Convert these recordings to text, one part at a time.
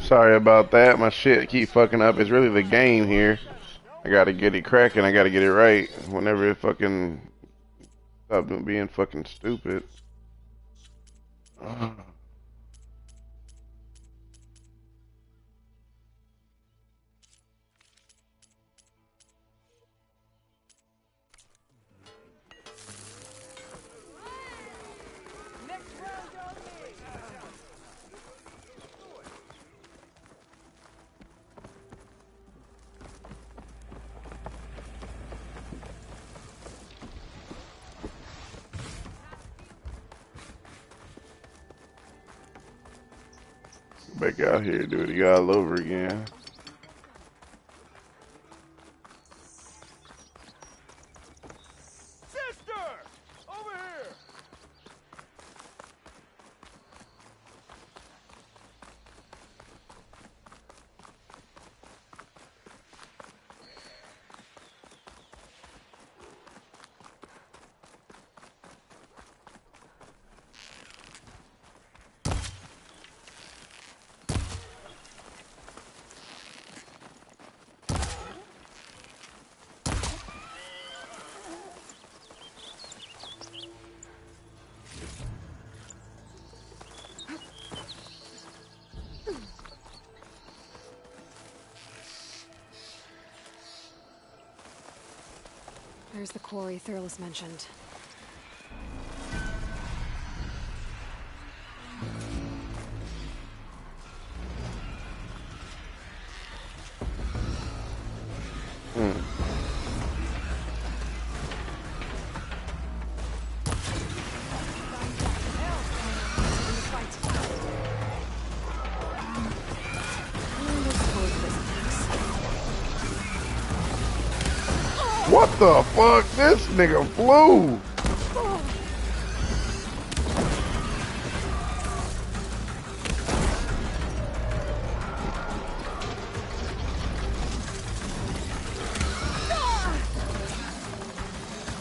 Sorry about that. My shit keep fucking up. It's really the game here. I gotta get it cracking. I gotta get it right. Whenever it fucking stop being fucking stupid. Back out here, do it all over again. Sister! Over here! There's the quarry Thurles mentioned. What the fuck? This nigga flew.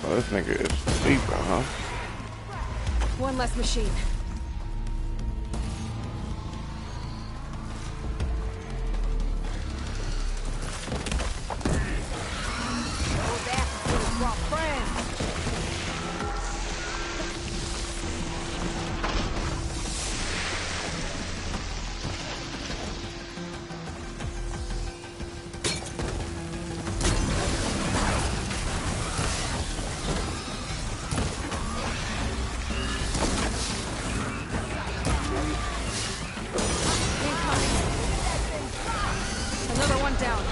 Oh, this nigga is sleeping, huh? One less machine. Another one down.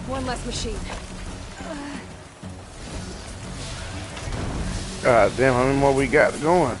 One less machine. God damn, how many more we got going?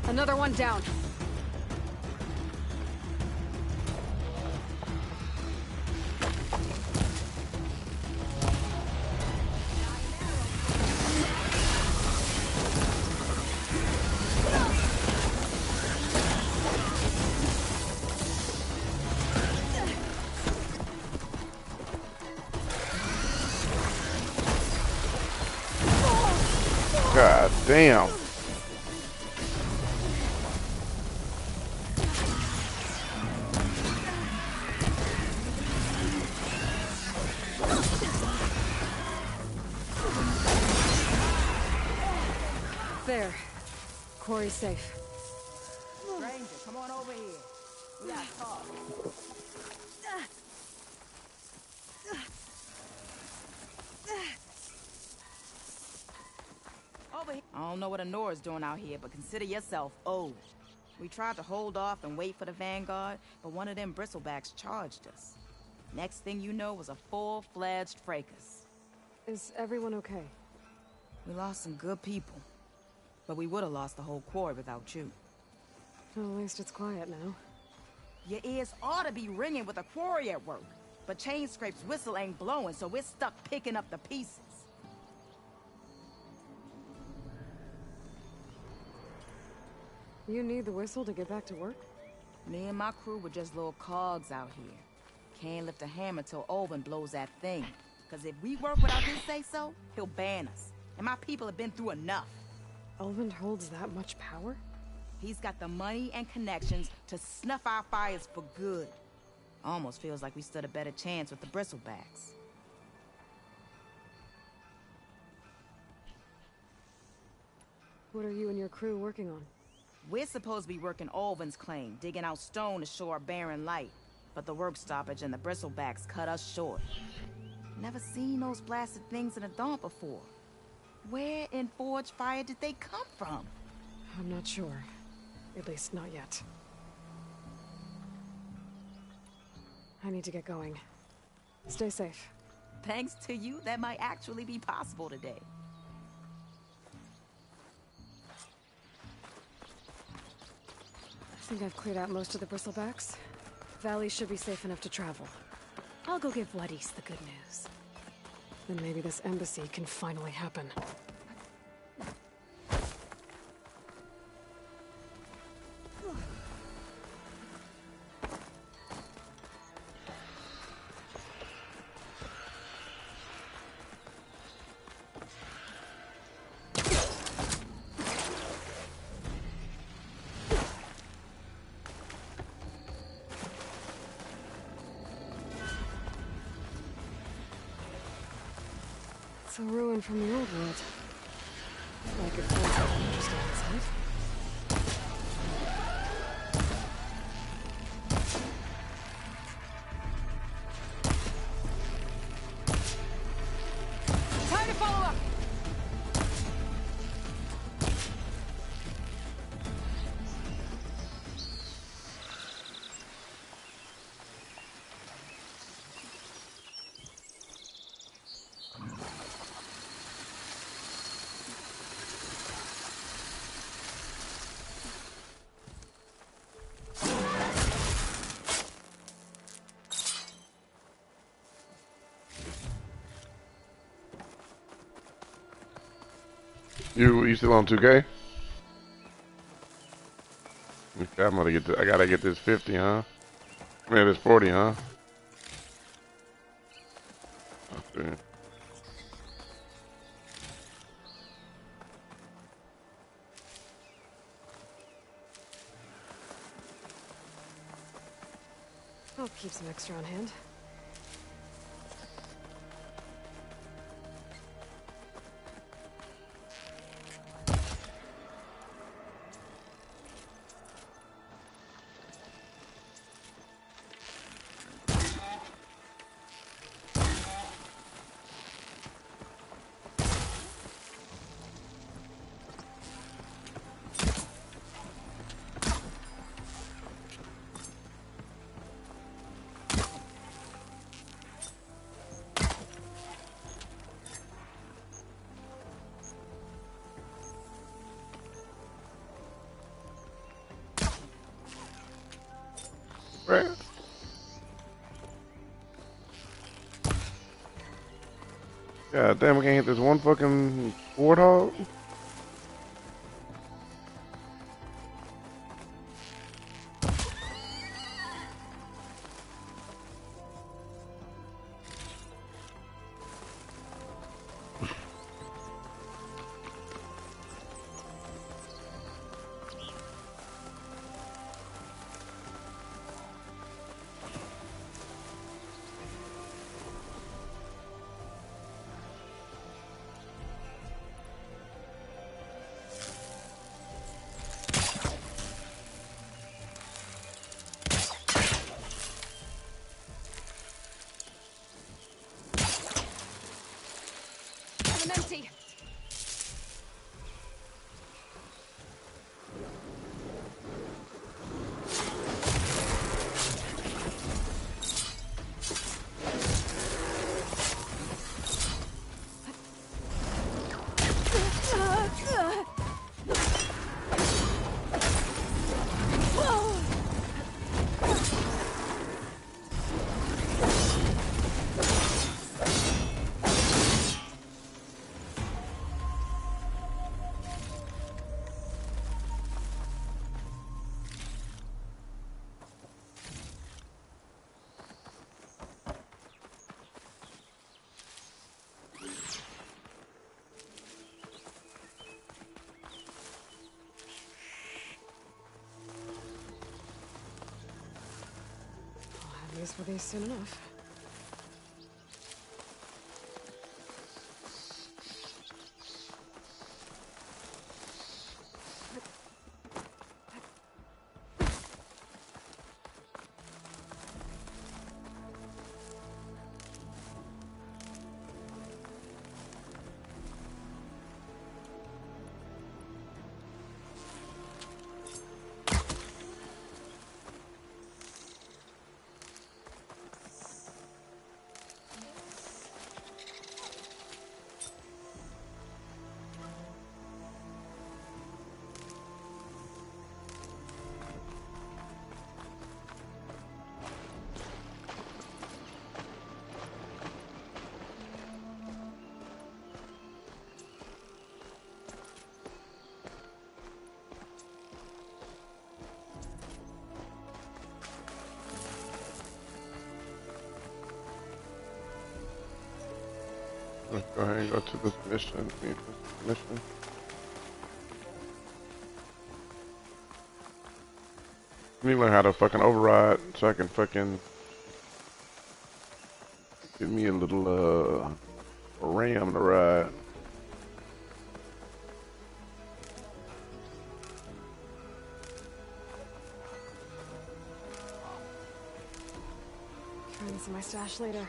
Another one down. God damn. There. Quarry's safe. Ranger, come on over here. We gotta talk. Over here. I don't know what Honora's doing out here, but consider yourself owed. We tried to hold off and wait for the Vanguard, but one of them bristlebacks charged us. Next thing you know was a full-fledged fracas. Is everyone okay? We lost some good people, but we would have lost the whole quarry without you. Well, at least it's quiet now. Your ears ought to be ringing with a quarry at work, but Chain Scrape's whistle ain't blowing, so we're stuck picking up the pieces. You need the whistle to get back to work? Me and my crew were just little cogs out here. Can't lift a hammer till Olvin blows that thing. Cause if we work without his say-so, he'll ban us. And my people have been through enough. Elvin holds that much power? He's got the money and connections to snuff our fires for good. Almost feels like we stood a better chance with the bristlebacks. What are you and your crew working on? We're supposed to be working Olvin's claim, digging out stone to show our barren light. But the work stoppage and the bristlebacks cut us short. Never seen those blasted things in a Dawn before. Where in Forge Fire did they come from? I'm not sure. At least not yet. I need to get going. Stay safe. Thanks to you, that might actually be possible today. I think I've cleared out most of the bristlebacks. Valley should be safe enough to travel. I'll go give Wadis the good news. Then maybe this embassy can finally happen. It's a ruin from the old world. Like it feels something interesting inside. Time to follow up! You still on 2K? Okay, I'm gonna get I gotta get this 50, huh? I mean, this 40, huh? Okay. I'll keep some extra on hand. Right. God damn, I can't hit this one fucking warthog. practice for these soon enough. Let's go ahead and go to this mission. I need to learn how to fucking override so I can fucking give me a little ram to ride. Try this in my stash later.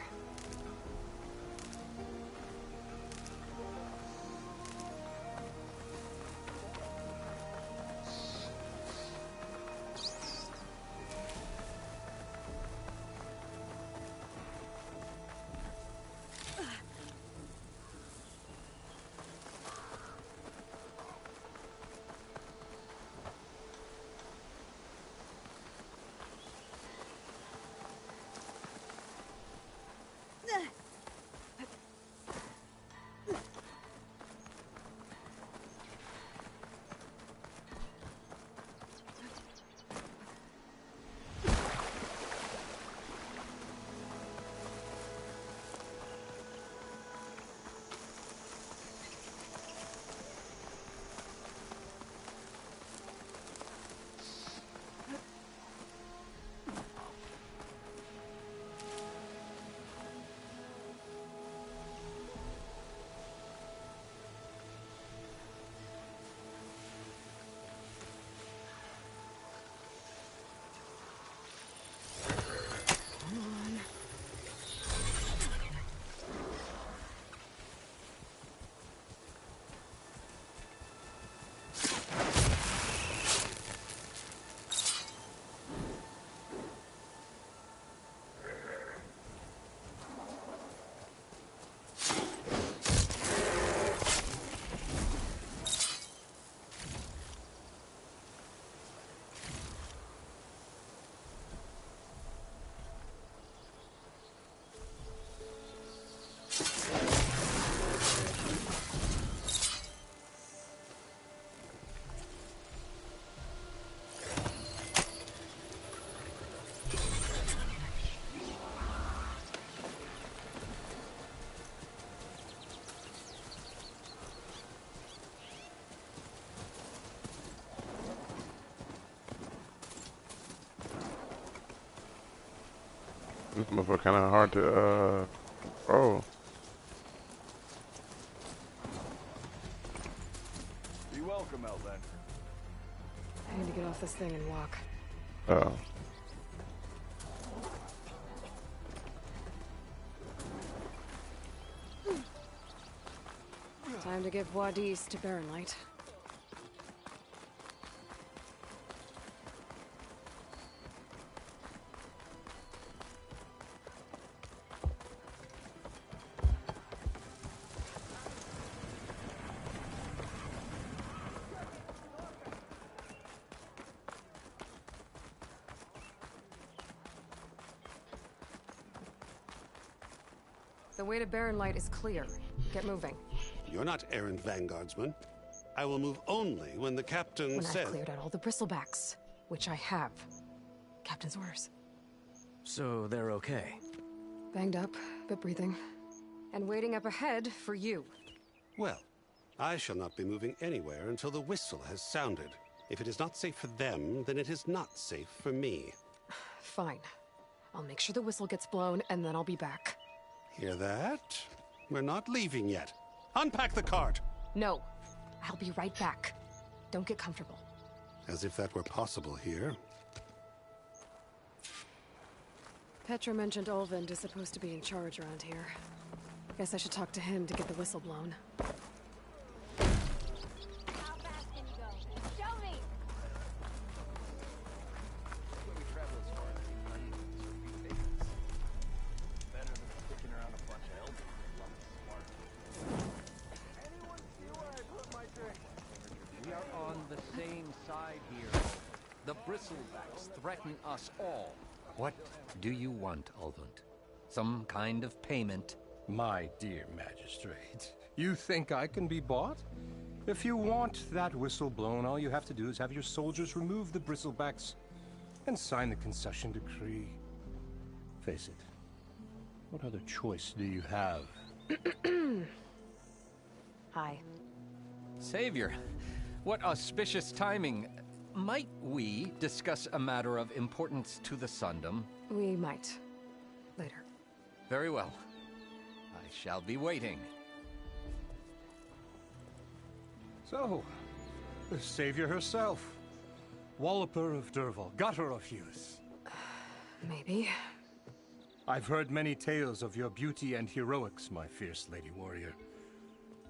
This motherfucker kind of hard to control. Be welcome, Outlander. I need to get off this thing and walk. Oh. Time to give Wadis to Barren Light. The way to Barren Light is clear. Get moving. You're not errant vanguardsman. I will move only when the captain When says... I've cleared out all the bristlebacks, which I have. Captain's orders. So they're okay? Banged up, but breathing. And waiting up ahead for you. Well, I shall not be moving anywhere until the whistle has sounded. If it is not safe for them, then it is not safe for me. Fine. I'll make sure the whistle gets blown, and then I'll be back. Hear that? We're not leaving yet. Unpack the cart! No. I'll be right back. Don't get comfortable. As if that were possible here. Petra mentioned Olvind is supposed to be in charge around here. Guess I should talk to him to get the whistle blown. How fast can you go? Show me! Better than sticking around a bunch of elders. Smart. Anyone see where I put my drink? We are on the same side here. The Bristlebacks threaten us all. What do you want, Olvund? Some kind of payment? My dear magistrate, you think I can be bought? If you want that whistle blown, all you have to do is have your soldiers remove the bristlebacks and sign the concession decree. Face it, what other choice do you have? Hi. Savior, what auspicious timing. Might we discuss a matter of importance to the Sundom? We might. Later. Very well. I shall be waiting. So, the savior herself. Walloper of Derval, gutter of youth. Maybe. I've heard many tales of your beauty and heroics, my fierce lady warrior.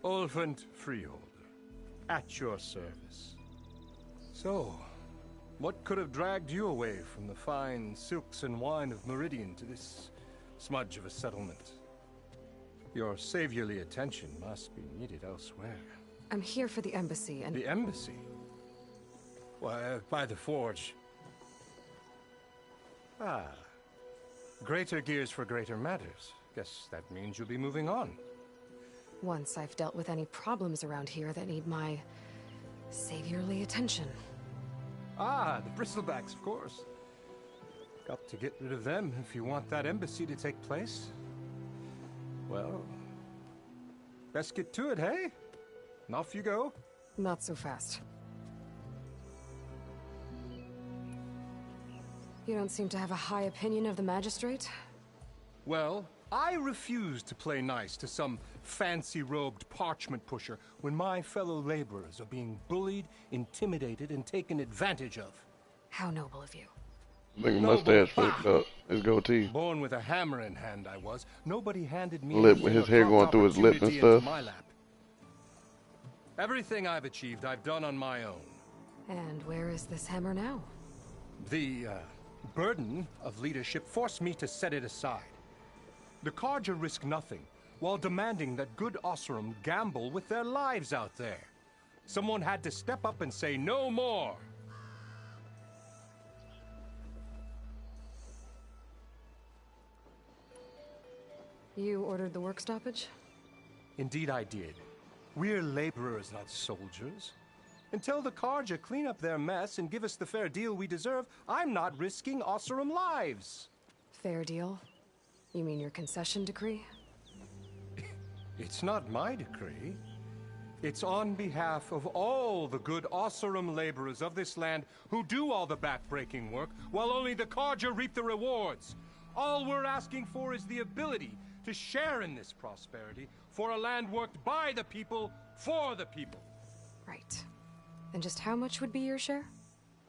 Olvund Freeholder, at your service. So, what could have dragged you away from the fine silks and wine of Meridian to this smudge of a settlement? Your saviorly attention must be needed elsewhere. I'm here for the embassy and... The embassy? Why, by the forge. Ah. Greater gears for greater matters. Guess that means you'll be moving on. Once I've dealt with any problems around here that need my saviorly attention. Ah, the Bristlebacks, of course. Got to get rid of them if you want that embassy to take place. Well, best get to it, hey? And off you go. Not so fast. You don't seem to have a high opinion of the magistrate? Well, I refuse to play nice to some fancy-robed parchment pusher when my fellow laborers are being bullied, intimidated, and taken advantage of. How noble of you. Nigga mustache fucked up. His goatee. Born with a hammer in hand, I was. Nobody handed me Lip with his hair going through his lip and opportunity stuff. into my lap. Everything I've achieved, I've done on my own. And where is this hammer now? The burden of leadership forced me to set it aside. The Carja risk nothing, while demanding that good Oseram gamble with their lives out there. Someone had to step up and say no more. You ordered the work stoppage? Indeed I did. We're laborers, not soldiers. Until the Carja clean up their mess and give us the fair deal we deserve, I'm not risking Oseram lives. Fair deal? You mean your concession decree? It's not my decree. It's on behalf of all the good Oseram laborers of this land who do all the backbreaking work, while only the Carja reap the rewards. All we're asking for is the ability to share in this prosperity for a land worked by the people, for the people. Right. And just how much would be your share?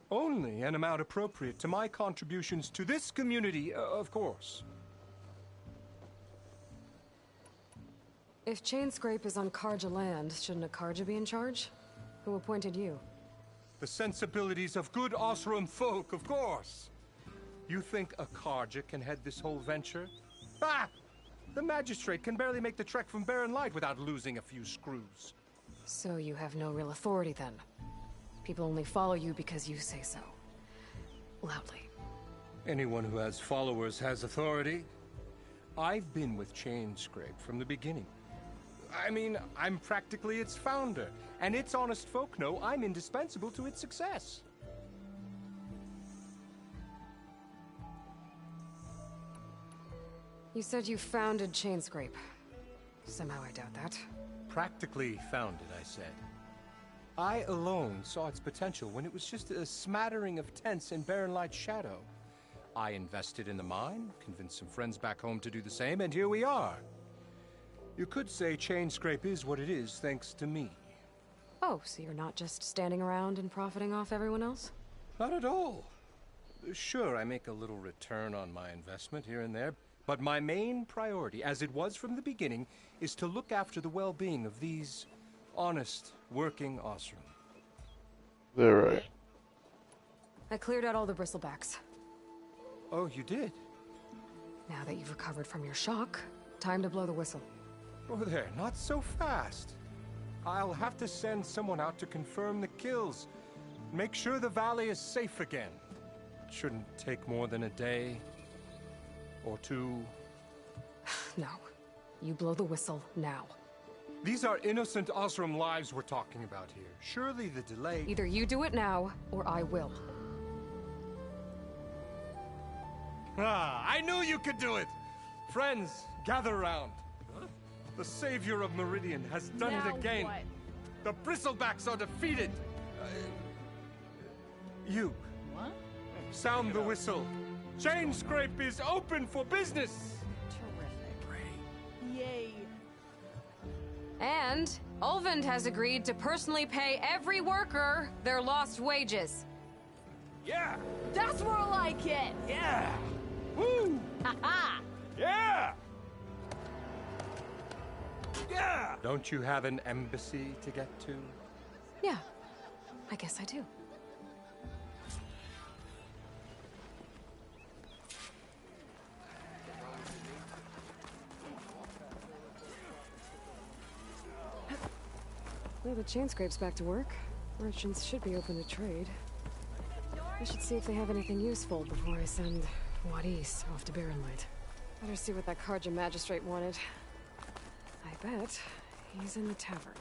Only an amount appropriate to my contributions to this community, of course. If Chainscrape is on Carja land, shouldn't a Carja be in charge? Who appointed you? The sensibilities of good Oseram folk, of course. You think a Carja can head this whole venture? Ah! The magistrate can barely make the trek from Barren Light without losing a few screws. So you have no real authority then? People only follow you because you say so. Loudly. Anyone who has followers has authority. I've been with Chainscrape from the beginning. I mean, I'm practically its founder, and its honest folk know I'm indispensable to its success. You said you founded Chainscrape. Somehow I doubt that. Practically founded, I said. I alone saw its potential when it was just a smattering of tents in Barren Light's shadow. I invested in the mine, convinced some friends back home to do the same, and here we are. You could say Chainscrape is what it is thanks to me. Oh, so you're not just standing around and profiting off everyone else? Not at all. Sure, I make a little return on my investment here and there, but my main priority, as it was from the beginning, is to look after the well-being of these honest, working Osram. They're right. I cleared out all the bristlebacks. Oh, you did? Now that you've recovered from your shock, time to blow the whistle. Oh, there, not so fast. I'll have to send someone out to confirm the kills. Make sure the valley is safe again. It shouldn't take more than a day or two. No. You blow the whistle now. These are innocent Osram lives we're talking about here. Surely the delay... Either you do it now, or I will. Ah, I knew you could do it! Friends, gather around. The savior of Meridian has done it again. What? The Bristlebacks are defeated. You. What? Sound the whistle. Chainscrape is open for business. Terrific. Yay. And Ulvund has agreed to personally pay every worker their lost wages. Yeah. That's more like it. Yeah. Woo. Ha-ha. Yeah. Yeah. Don't you have an embassy to get to? Yeah, I guess I do. Well, the Chainscrape's back to work. Merchants should be open to trade. I should see if they have anything useful before I send Wadis off to Barrenlight. Better see what that Carja magistrate wanted. I bet he's in the tavern.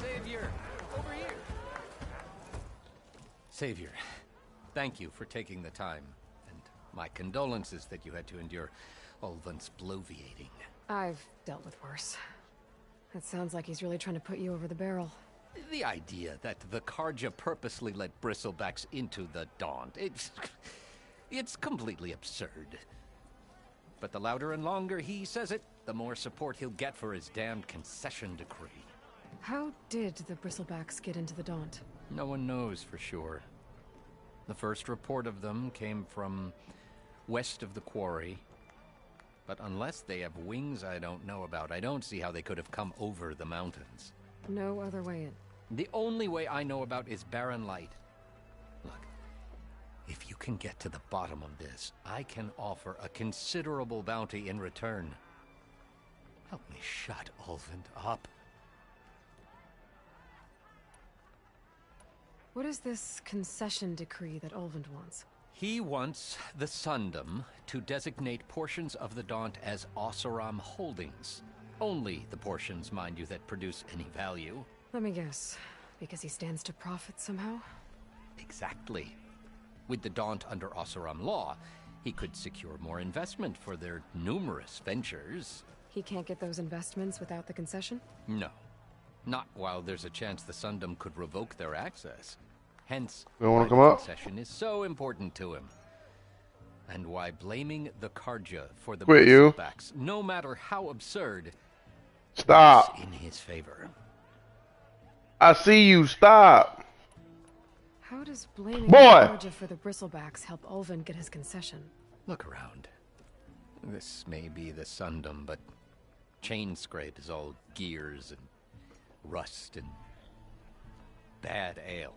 Savior! Over here! Savior, thank you for taking the time. And my condolences that you had to endure Ulvund's bloviating. I've dealt with worse. It sounds like he's really trying to put you over the barrel. The idea that the Carja purposely let Bristlebacks into the Daunt, it's completely absurd. But the louder and longer he says it, the more support he'll get for his damned concession decree. How did the Bristlebacks get into the Daunt? No one knows for sure. The first report of them came from west of the quarry. But unless they have wings I don't know about, I don't see how they could have come over the mountains. No other way in. The only way I know about is Barren Light. Look, if you can get to the bottom of this, I can offer a considerable bounty in return. Help me shut Ulvund up. What is this concession decree that Ulvund wants? He wants the Sundom to designate portions of the Daunt as Oseram holdings. Only the portions, mind you, that produce any value. Let me guess. Because he stands to profit somehow? Exactly. With the Daunt under Oseram law, he could secure more investment for their numerous ventures. He can't get those investments without the concession? No. Not while there's a chance the Sundom could revoke their access. Hence, You wanna why come the up? concession is so important to him. And why blaming the Carja for the Quit you. Bristlebacks, no matter how absurd, Stop. is in his favor. I see you. Stop. How does blaming Boy! Carja for the Bristlebacks help Ulvund get his concession? Look around. This may be the Sundom, but Chainscrape is all gears and rust and bad ale.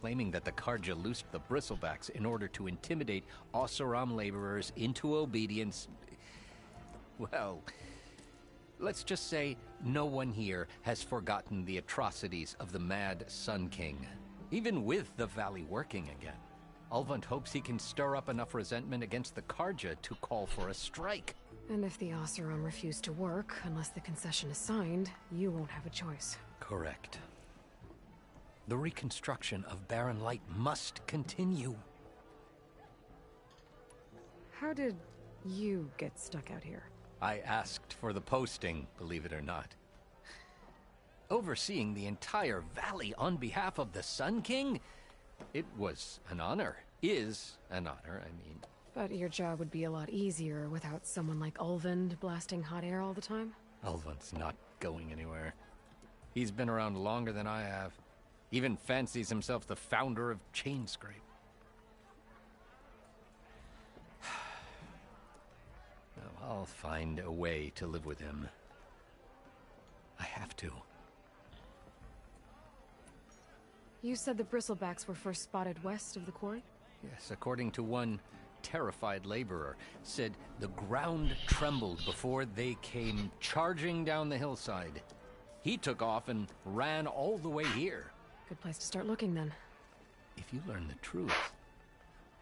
Claiming that the Carja loosed the Bristlebacks in order to intimidate Oseram laborers into obedience. Well, let's just say no one here has forgotten the atrocities of the Mad Sun King, even with the Valley working again. Ulvund hopes he can stir up enough resentment against the Carja to call for a strike. And if the Oseram refuse to work, unless the concession is signed, you won't have a choice. Correct. The reconstruction of Barren Light must continue. How did you get stuck out here? I asked for the posting, believe it or not. Overseeing the entire valley on behalf of the Sun King? It was an honor. Is an honor, I mean. But your job would be a lot easier without someone like Ulvund blasting hot air all the time? Ulvund's not going anywhere. He's been around longer than I have. Even fancies himself the founder of Chainscrape. Well, I'll find a way to live with him. I have to. You said the bristlebacks were first spotted west of the quarry? Yes, according to one terrified laborer, said the ground trembled before they came charging down the hillside. He took off and ran all the way here. Good place to start looking, then. If you learn the truth,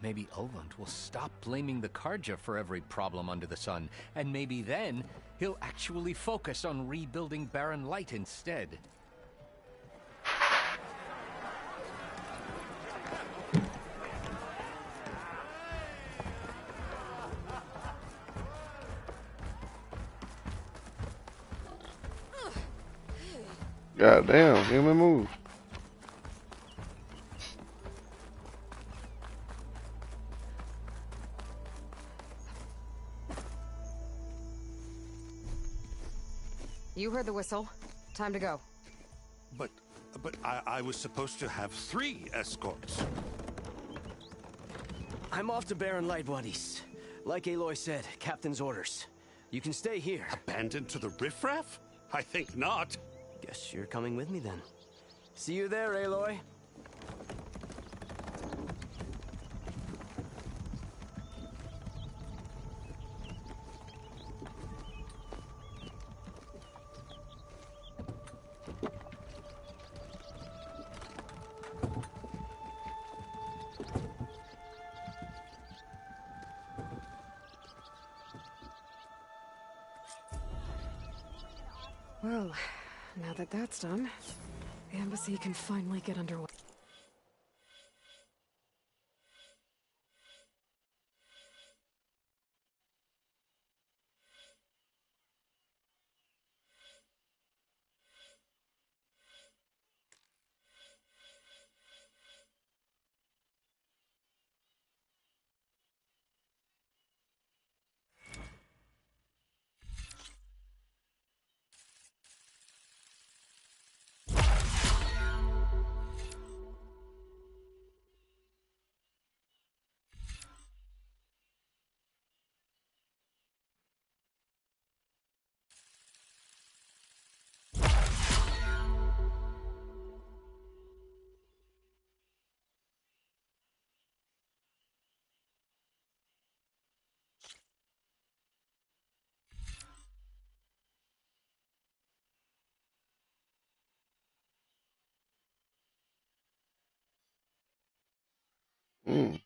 maybe Ulvund will stop blaming the Karja for every problem under the sun, and maybe then he'll actually focus on rebuilding Barren Light instead. God damn, human move. You heard the whistle. Time to go. But I was supposed to have 3 escorts. I'm off to Barren Light, Wadis. Like Aloy said, Captain's orders. You can stay here. Abandoned to the riffraff? I think not. Guess you're coming with me then. See you there, Aloy. Well, now that that's done, the embassy can finally get underway. Mm.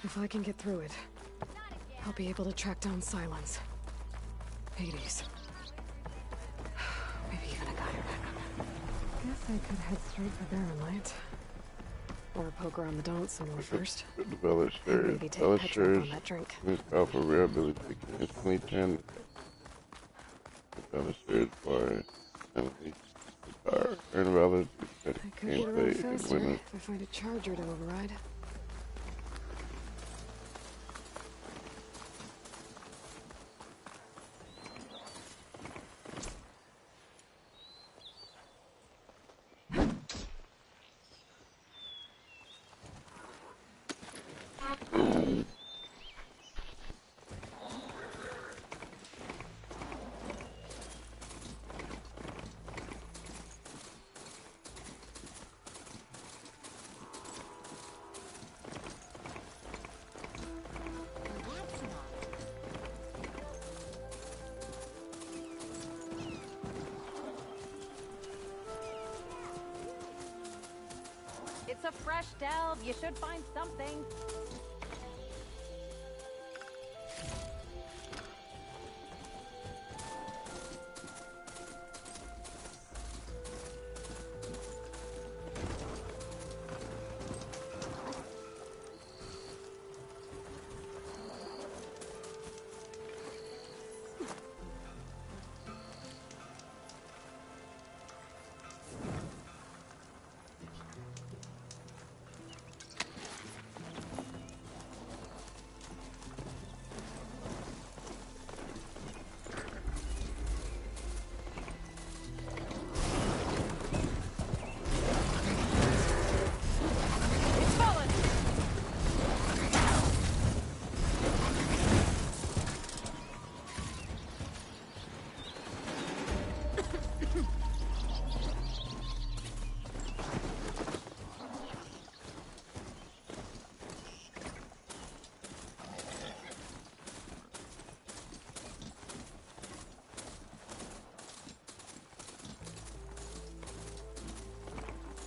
If I can get through it, I'll be able to track down Silence. Hades. Maybe even a guy or backup. Guess I could head straight for Barren Light. Or poke around the Daunt some more first. Develop And maybe take Petrov on that drink. Alpha rare ability can instantly turn develop shares for penalty. Earn valid I could get around faster if I find a charger to override. It's a fresh delve. You should find something.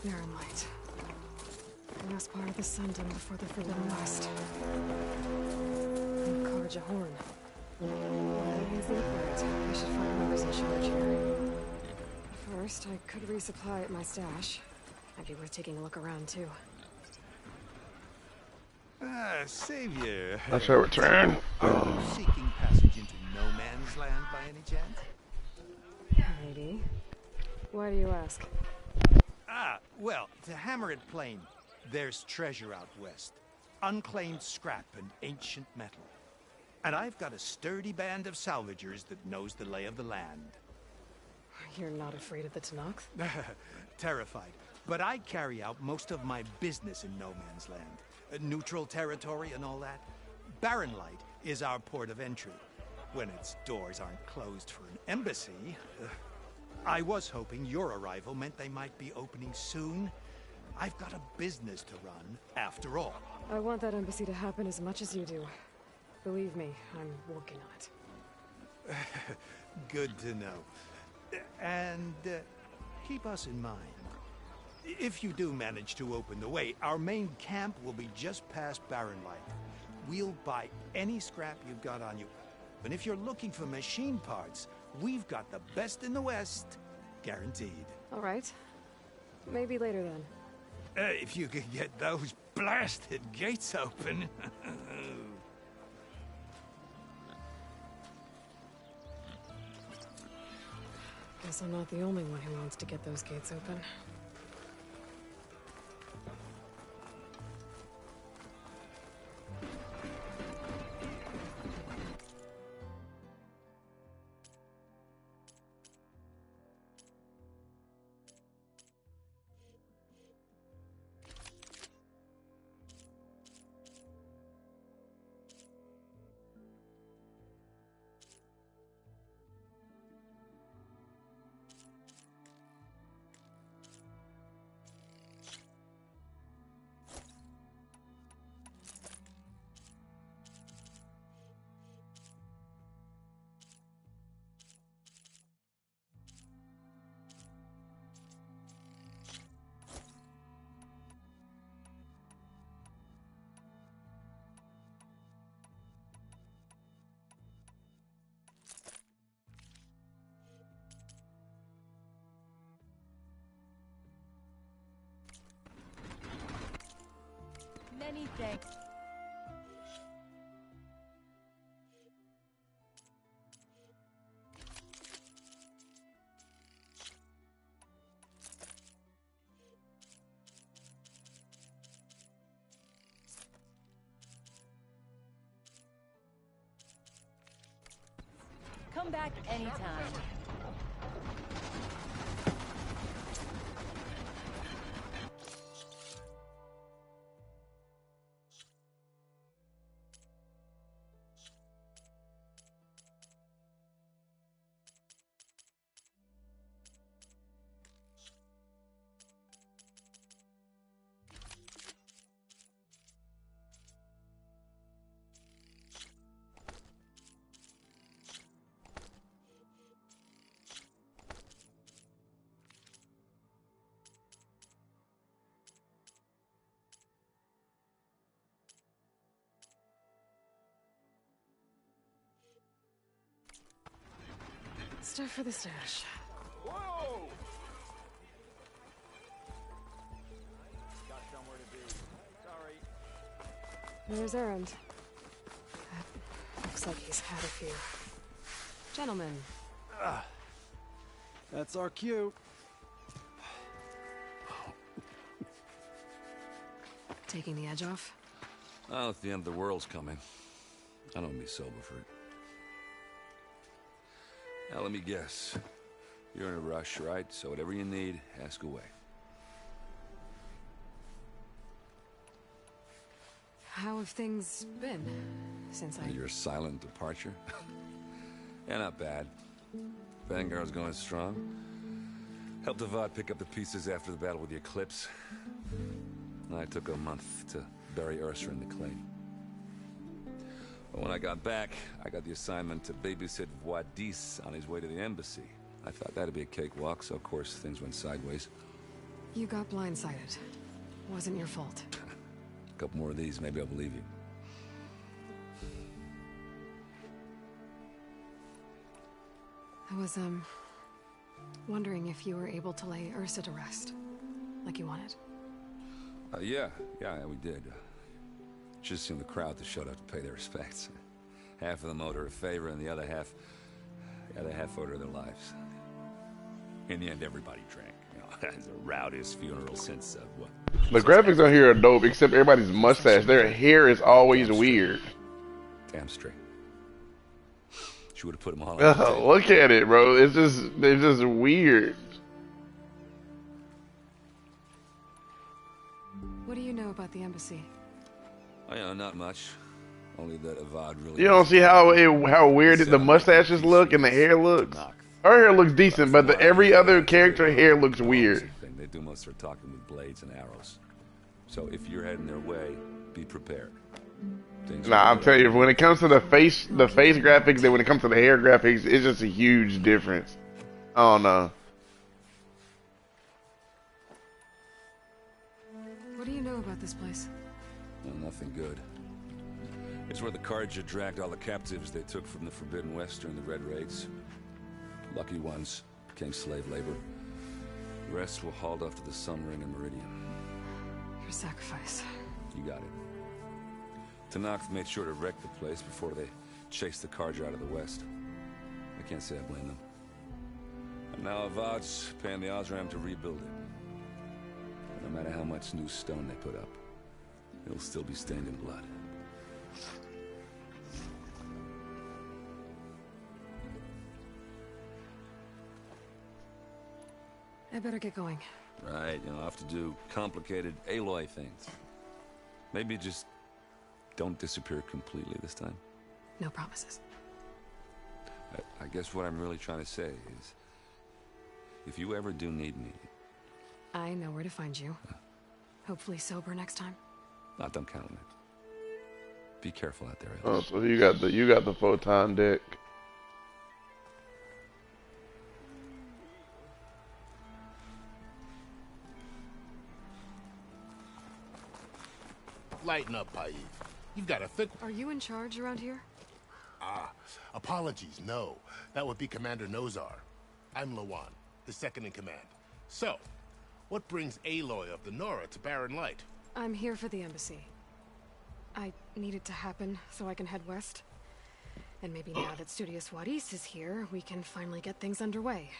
Barren Light. The last part of the Sundom before the Forbidden West. And Karja Horn. He's the Upright. I should find whoever's in charge here. First, I could resupply at my stash. Might be worth taking a look around, too. Ah, Savior. I shall return. Are you seeking passage into no man's land by any chance? Maybe. Why do you ask? Ah, well, to hammer it plain, there's treasure out west. Unclaimed scrap and ancient metal. And I've got a sturdy band of salvagers that knows the lay of the land. You're not afraid of the Tenakth? Terrified. But I carry out most of my business in no man's land. Neutral territory and all that. Barren Light is our port of entry. When its doors aren't closed for an embassy. I was hoping your arrival meant they might be opening soon. I've got a business to run, after all. I want that embassy to happen as much as you do. Believe me, I'm working on it. Good to know. And keep us in mind. If you do manage to open the way, our main camp will be just past Barren Light. We'll buy any scrap you've got on you. And if you're looking for machine parts, we've got the best in the West, guaranteed. All right. Maybe later then. If you could get those blasted gates open. Guess I'm not the only one who wants to get those gates open. Many thanks. Come back anytime. Stuff for the stash. Whoa! Got somewhere to be. Sorry. There's Errand. Looks like he's had a few. Gentlemen. That's our cue. Taking the edge off? Oh, if the end of the world's coming, I don't be sober for it. Now, let me guess. You're in a rush, right? So whatever you need, ask away. How have things been since Your silent departure? Yeah, not bad. Vanguard's going strong. Helped Avad pick up the pieces after the battle with the Eclipse. I took a month to bury Ursa in the claim. But when I got back, I got the assignment to babysit Wadis on his way to the embassy. I thought that'd be a cakewalk, so of course things went sideways. You got blindsided. Wasn't your fault. A couple more of these, maybe I'll believe you. I was, wondering if you were able to lay Ursa to rest, like you wanted. Yeah, we did. Just seemed the crowd that showed up to pay their respects. Half of them owed her a favor, and the other half owed her their lives. In the end, everybody drank. You know, it's the rowdiest funeral since what? The graphics on here are dope, except everybody's mustache. Their hair is always weird. Damn straight. She would have put them all on the table. Look at it, bro. It's just weird. What do you know about the embassy? Oh, yeah, not much. Only that Avad really... You don't see how weird the mustaches look and the hair looks? Her hair looks decent, but every other character hair looks weird. They do most of their talking with blades and arrows. So if you're heading their way, be prepared. Nah, I'm telling you, when it comes to the face graphics and when it comes to the hair graphics, it's just a huge difference. I don't know. What do you know about this place? Well, nothing good. It's where the Carja dragged all the captives they took from the Forbidden West during the Red Raids. Lucky ones became slave labor. The rest were hauled off to the Sun Ring and Meridian. Your sacrifice. You got it. Tenakth made sure to wreck the place before they chased the Carja out of the West. I can't say I blame them. And now Avad's paying the Osram to rebuild it. No matter how much new stone they put up, it'll still be stained in blood. I better get going. Right, I'll have to do complicated Aloy things. Maybe just don't disappear completely this time. No promises. I guess what I'm really trying to say is, if you ever do need me... I know where to find you. Hopefully sober next time. Don't count on it. Be careful out there, Aloy. Oh, so you got the photon deck. Lighten up, Paid. You've got a thick... Are you in charge around here? Apologies, no. That would be Commander Nozar. I'm Lawan, the second in command. So, what brings Aloy of the Nora to Barren Light? I'm here for the embassy. I need it to happen so I can head west. And maybe now that Studious Wadis is here, we can finally get things underway.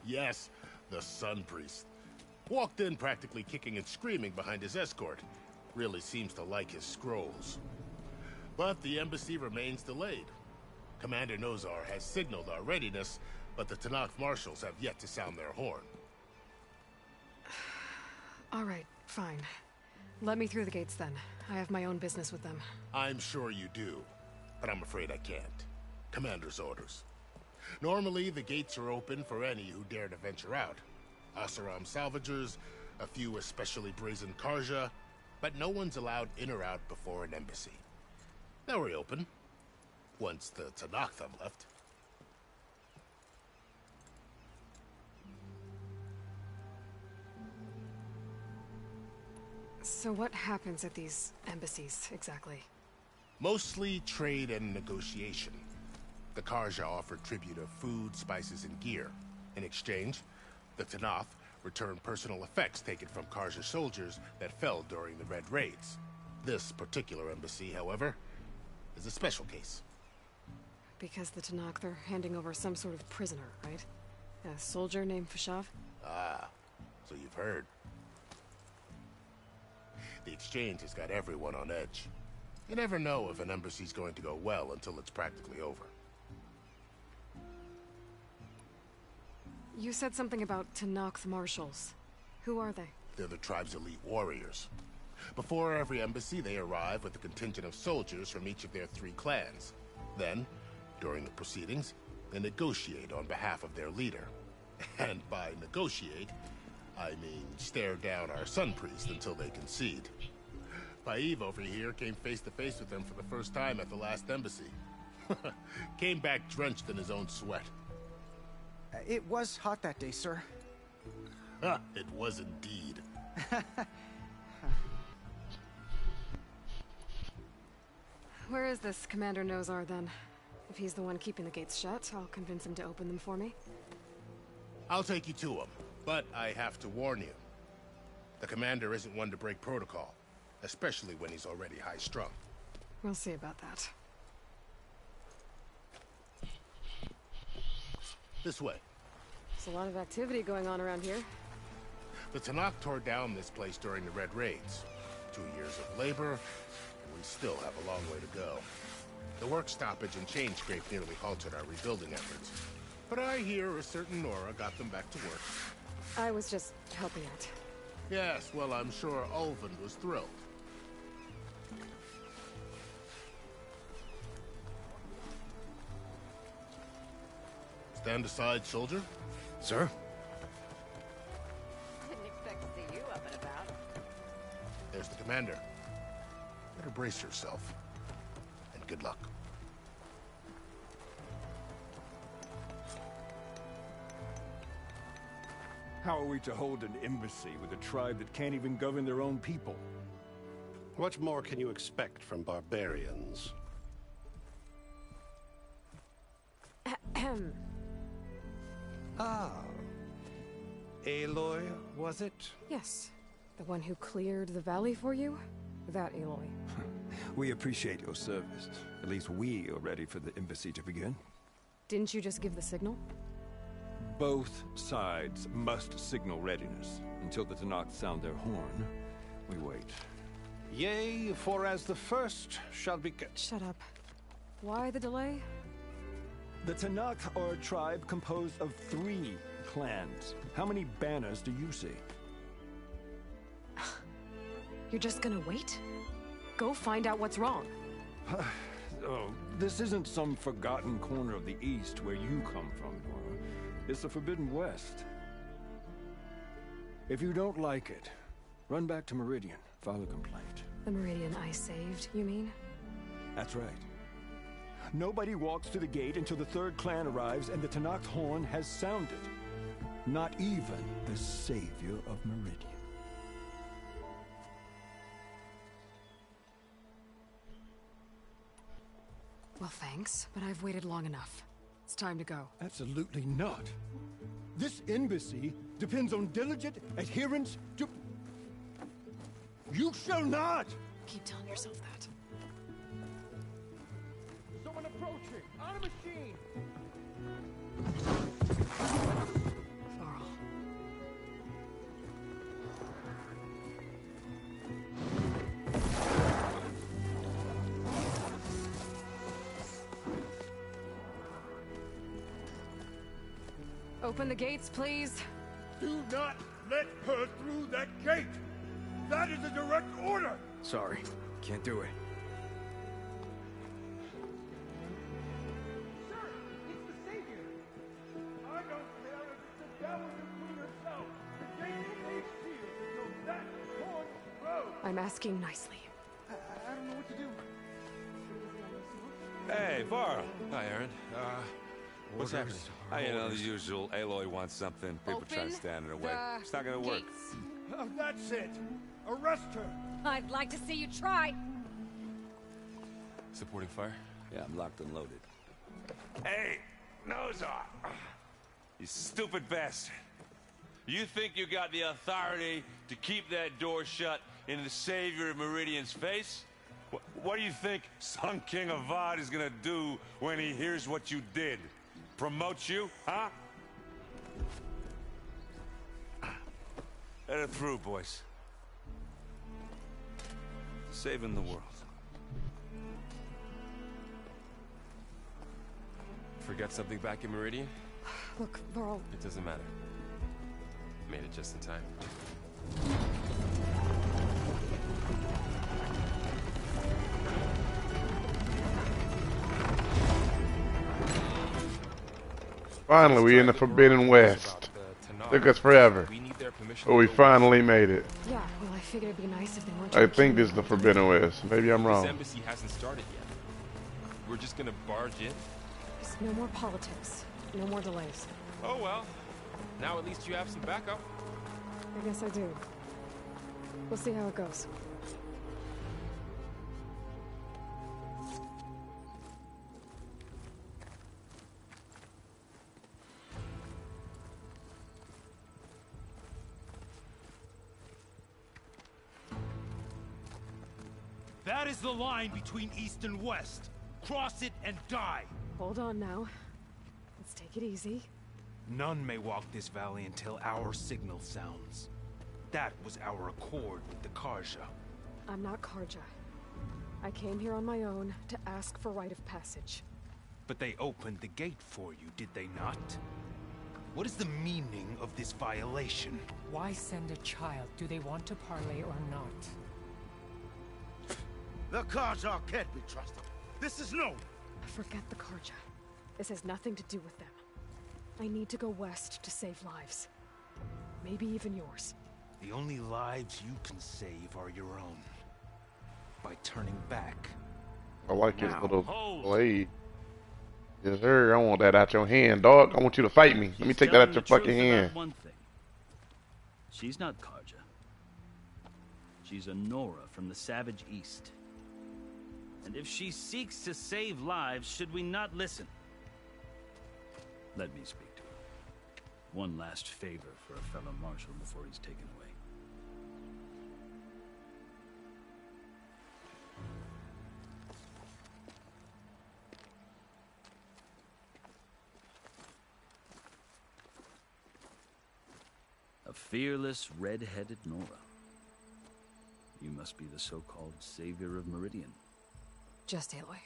Yes, the Sun Priest. Walked in practically kicking and screaming behind his escort. Really seems to like his scrolls. But the embassy remains delayed. Commander Nozar has signaled our readiness, but the Tenakth marshals have yet to sound their horn. All right, fine. Let me through the gates then. I have my own business with them. I'm sure you do, but I'm afraid I can't. Commander's orders. Normally, the gates are open for any who dare to venture out. Oseram salvagers, a few especially brazen Karja, but no one's allowed in or out before an embassy. They'll reopen, once the Tenakth have left. So what happens at these embassies, exactly? Mostly trade and negotiation. The Karja offer tribute of food, spices, and gear. In exchange, the Tenakth return personal effects taken from Karja soldiers that fell during the Red Raids. This particular embassy, however, is a special case. Because the Tenakth are handing over some sort of prisoner, right? A soldier named Fashav? Ah, so you've heard. The exchange has got everyone on edge. You never know if an embassy's going to go well until it's practically over. You said something about Tenakth marshals. Who are they? They're the tribe's elite warriors. Before every embassy, they arrive with a contingent of soldiers from each of their 3 clans. Then, during the proceedings, they negotiate on behalf of their leader. And by negotiate, I mean stare down our Sun Priest until they concede. Paiv over here came face to face with them for the first time at the last embassy. Came back drenched in his own sweat. It was hot that day, sir. It was indeed. Where is this Commander Nozar, then? If he's the one keeping the gates shut, I'll convince him to open them for me. I'll take you to him, but I have to warn you. The commander isn't one to break protocol, especially when he's already high-strung. We'll see about that. This way. There's a lot of activity going on around here. The Tenakth tore down this place during the Red Raids. 2 years of labor, and we still have a long way to go. The work stoppage and chain scrape nearly halted our rebuilding efforts. But I hear a certain Nora got them back to work. I was just helping out. Yes, well, I'm sure Ulvin was thrilled. Stand aside, soldier. Sir? Didn't expect to see you up and about. There's the commander. Better brace yourself. And good luck. How are we to hold an embassy with a tribe that can't even govern their own people? What more can you expect from barbarians? Ah. Aloy, was it? Yes. The one who cleared the valley for you? That Aloy. We appreciate your service. At least we are ready for the embassy to begin. Didn't you just give the signal? Both sides must signal readiness. Until the Tenakth sound their horn, we wait. Yea, for as the first shall be... Shut up. Why the delay? The Tenakth are a tribe composed of 3 clans. How many banners do you see? You're just gonna wait? Go find out what's wrong. Oh, this isn't some forgotten corner of the East where you come from, Nora. It's the Forbidden West. If you don't like it, run back to Meridian, file a complaint. The Meridian I saved, you mean? That's right. Nobody walks to the gate until the 3rd clan arrives and the Tenakth horn has sounded. Not even the savior of Meridian. Well, thanks, but I've waited long enough. It's time to go. Absolutely not. This embassy depends on diligent adherence to... You shall not Keep telling yourself that. Someone approaching! On a machine! Varl. Open the gates, please. Do not let her through that gate! That is a direct order! Sorry, can't do it. Sir, it's the Savior! I don't care if it's the devil you queen herself! The gate is sealed until that point road! I'm asking nicely. I don't know what to do. Hey, Varl. Hi, Aaron. What's happening? You know, the usual. Aloy wants something. People try to stand in her way. It's not gonna work. That's it! Arrest her! I'd like to see you try. Supporting fire? Yeah, I'm locked and loaded. Hey, Nozar! You stupid bastard. You think you got the authority to keep that door shut in the Savior of Meridian's face? What do you think Sun King Avad is gonna do when he hears what you did? Promote you, huh? Let it through, boys. Saving the world. Forget something back in Meridian? Look, Varl. It doesn't matter. Made it just in time. Finally, we in the Forbidden West. Took us forever, but we finally made it. Yeah, well, I figured it'd be nice if they weren't. I think this is the Forbidden West. Maybe I'm This wrong. embassy hasn't started yet. We're just gonna barge in? There's no more politics. No more delays. Oh well. Now at least you have some backup. I guess I do. We'll see how it goes. That is the line between East and West. Cross it and die. Hold on now. Let's take it easy. None may walk this valley until our signal sounds. That was our accord with the Karja. I'm not Karja. I came here on my own to ask for rite of passage. But they opened the gate for you, did they not? What is the meaning of this violation? Why send a child? Do they want to parley or not? The Karja can't be trusted. This is no... Forget the Karja. This has nothing to do with them. I need to go west to save lives. Maybe even yours. The only lives you can save are your own. By turning back. I like his little blade. Yes, sir. I want that out your hand, dog. I want you to fight me. Let me take that out your fucking hand. One thing. She's not Karja. She's a Nora from the Savage East. And if she seeks to save lives, should we not listen? Let me speak to her. One last favor for a fellow marshal before he's taken away. A fearless, red-headed Nora. You must be the so-called Savior of Meridian. Just Aloy.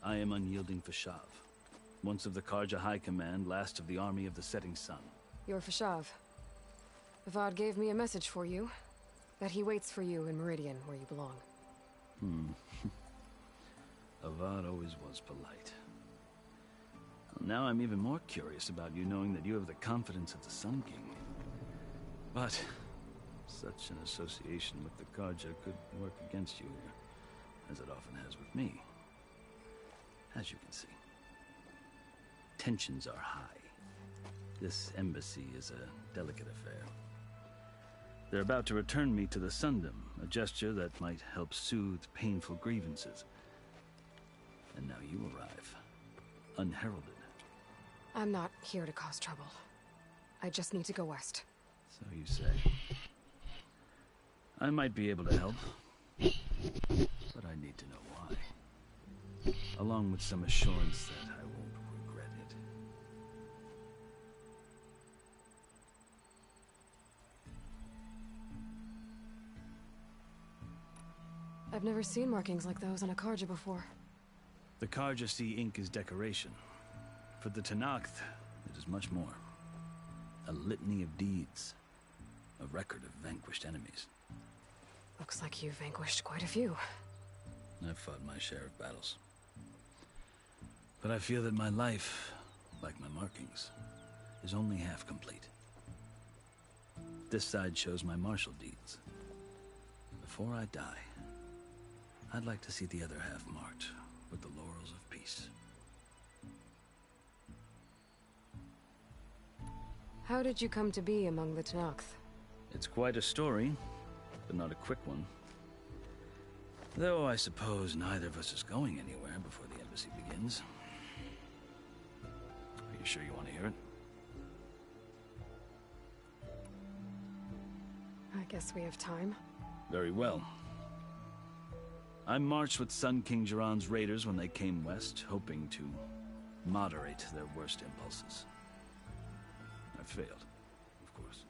I am Unyielding Fashav. Once of the Karja High Command, last of the Army of the Setting Sun. You're Fashav. Avad gave me a message for you. That he waits for you in Meridian, where you belong. Avad always was polite. Well, now I'm even more curious about you knowing that you have the confidence of the Sun King. But such an association with the Karja could work against you, as it often has with me. As you can see, tensions are high. This embassy is a delicate affair. They're about to return me to the Sundom, a gesture that might help soothe painful grievances. And now you arrive, unheralded. I'm not here to cause trouble. I just need to go west. So you say. I might be able to help. but I need to know why. Along with some assurance that I won't regret it. I've never seen markings like those on a Karja before. The Karja see ink as decoration. For the Tenakth, it is much more. A litany of deeds. A record of vanquished enemies. Looks like you've vanquished quite a few. I've fought my share of battles. But I feel that my life, like my markings, is only half complete. This side shows my martial deeds. Before I die, I'd like to see the other half marked with the laurels of peace. How did you come to be among the Tenakth? It's quite a story, but not a quick one. Though I suppose neither of us is going anywhere before the embassy begins. Are you sure you want to hear it? I guess we have time. Very well. I marched with Sun King Jiran's raiders when they came west, hoping to moderate their worst impulses. I failed, of course.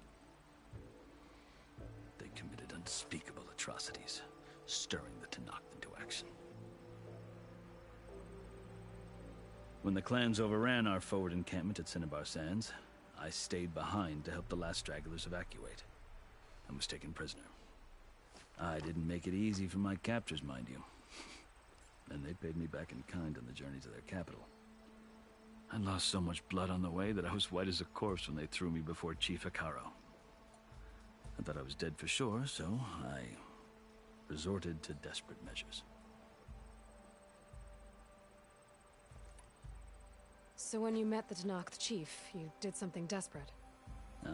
They committed unspeakable atrocities, stirring the Tenakth into action. When the clans overran our forward encampment at Cinnabar Sands, I stayed behind to help the last stragglers evacuate, and was taken prisoner. I didn't make it easy for my captors, mind you. And they paid me back in kind on the journey to their capital. I lost so much blood on the way that I was white as a corpse when they threw me before Chief Hekarro. I thought I was dead for sure, so I resorted to desperate measures. So when you met the Tenakth chief, you did something desperate?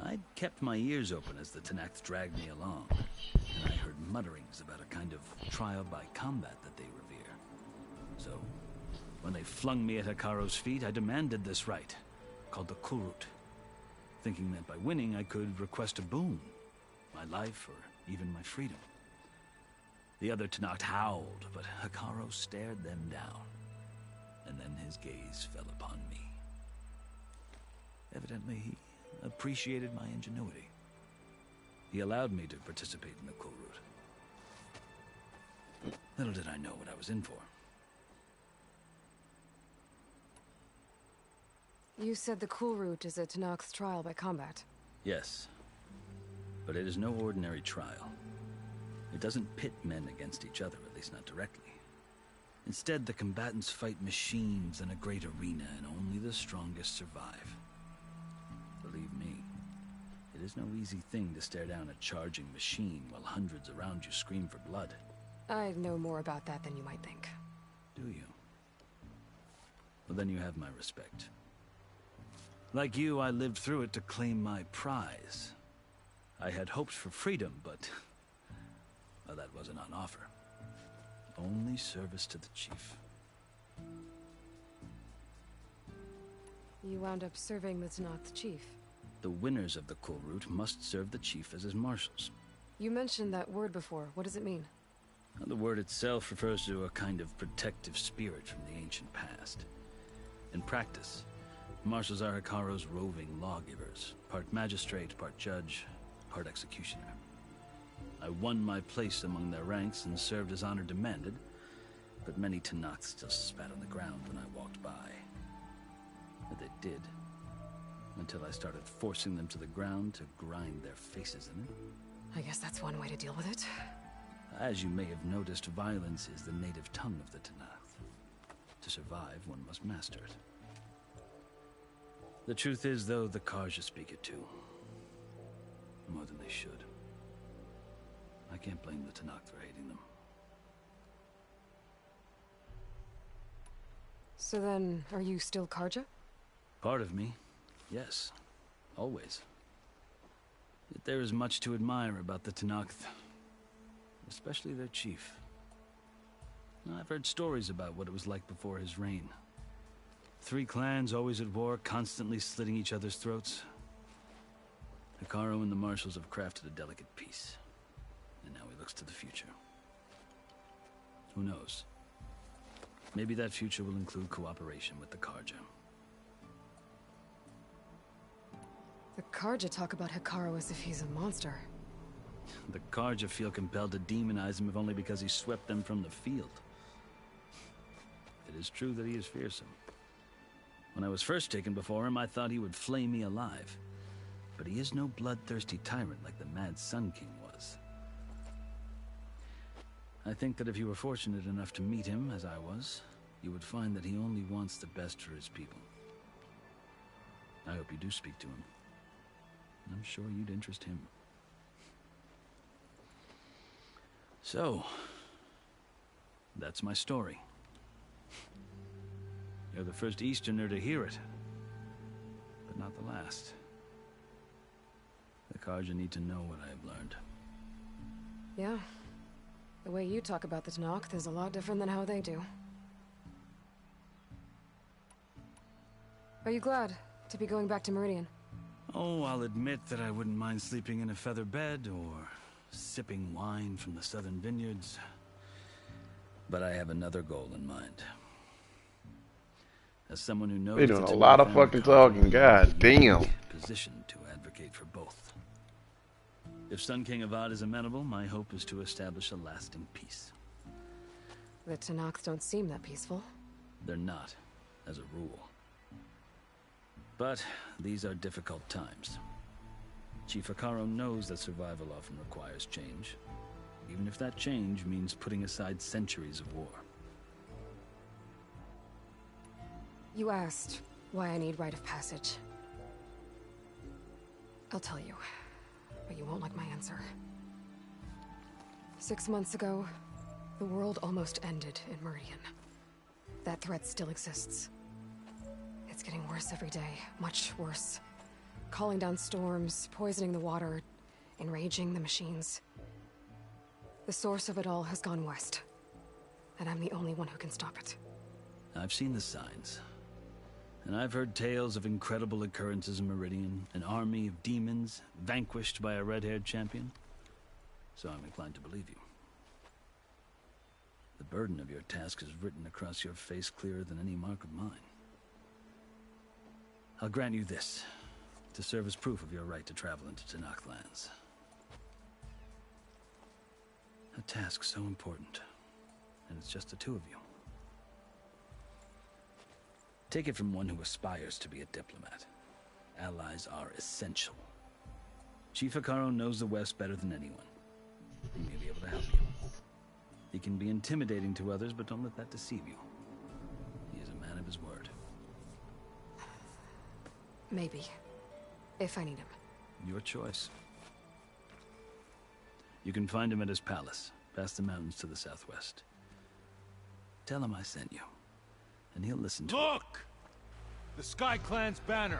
I'd kept my ears open as the Tenakth dragged me along, and I heard mutterings about a kind of trial by combat that they revere. So, when they flung me at Hekarro's feet, I demanded this rite, called the Kulrut, thinking that by winning I could request a boon, my life or even my freedom. The other Tenakth howled, but Hekarro stared them down, and then his gaze fell upon me. Evidently, he appreciated my ingenuity. He allowed me to participate in the Kulrut. Little did I know what I was in for. You said the Kulrut is a Tenakth's trial by combat. Yes, but it is no ordinary trial. It doesn't pit men against each other, at least not directly. Instead, the combatants fight machines in a great arena, and only the strongest survive. Believe me, it is no easy thing to stare down a charging machine while hundreds around you scream for blood. I know more about that than you might think. Do you? Well, then you have my respect. Like you, I lived through it to claim my prize. I had hoped for freedom, but well, that wasn't on offer. Only service to the chief. You wound up serving the Tenakth chief. The winners of the Kulrut must serve the chief as his marshals. You mentioned that word before. What does it mean? The word itself refers to a kind of protective spirit from the ancient past. In practice, marshals are Hekarro's roving lawgivers, part magistrate, part judge, part executioner. I won my place among their ranks and served as honor demanded, but many Tenakth still spat on the ground when I walked by. But they did, until I started forcing them to the ground to grind their faces in it. I guess that's one way to deal with it. As you may have noticed, violence is the native tongue of the Tenakth. To survive, one must master it. The truth is, though, the Karja speak it too. More than they should. I can't blame the Tenakth for hating them. So then, are you still Karja? Part of me, yes. Always. Yet there is much to admire about the Tenakth. Especially their chief. I've heard stories about what it was like before his reign. 3 clans always at war, constantly slitting each other's throats. Hekarro and the marshals have crafted a delicate peace. And now he looks to the future. Who knows? Maybe that future will include cooperation with the Carja. The Carja talk about Hekarro as if he's a monster. The Carja feel compelled to demonize him if only because he swept them from the field. It is true that he is fearsome. When I was first taken before him, I thought he would flay me alive. But he is no bloodthirsty tyrant like the Mad Sun King was. I think that if you were fortunate enough to meet him, as I was, you would find that he only wants the best for his people. I hope you do speak to him. I'm sure you'd interest him. So, that's my story. You're the first Easterner to hear it, but not the last. The Carja need to know what I have learned. Yeah. The way you talk about the Tenakth is a lot different than how they do. Are you glad to be going back to Meridian? Oh, I'll admit that I wouldn't mind sleeping in a feather bed or sipping wine from the southern vineyards. But I have another goal in mind. As someone who knows They doing a lot of fucking talking. God damn. Positioned to advocate for both. If Sun King Avad is amenable, my hope is to establish a lasting peace. The Tenakth don't seem that peaceful. They're not, as a rule. But these are difficult times. Chief Hekarro knows that survival often requires change, even if that change means putting aside centuries of war. You asked why I need rite of passage. I'll tell you, but you won't like my answer. 6 months ago, the world almost ended in Meridian. That threat still exists. It's getting worse every day, much worse. Calling down storms, poisoning the water, enraging the machines. The source of it all has gone west, and I'm the only one who can stop it. I've seen the signs. And I've heard tales of incredible occurrences in Meridian, an army of demons vanquished by a red-haired champion. So I'm inclined to believe you. The burden of your task is written across your face clearer than any mark of mine. I'll grant you this, to serve as proof of your right to travel into Tenakth lands. A task so important, and it's just the two of you. Take it from one who aspires to be a diplomat. Allies are essential. Chief Hekarro knows the West better than anyone. He may be able to help you. He can be intimidating to others, but don't let that deceive you. He is a man of his word. Maybe. If I need him. Your choice. You can find him at his palace, past the mountains to the southwest. Tell him I sent you, and he'll listen to Look! The Sky Clan's banner!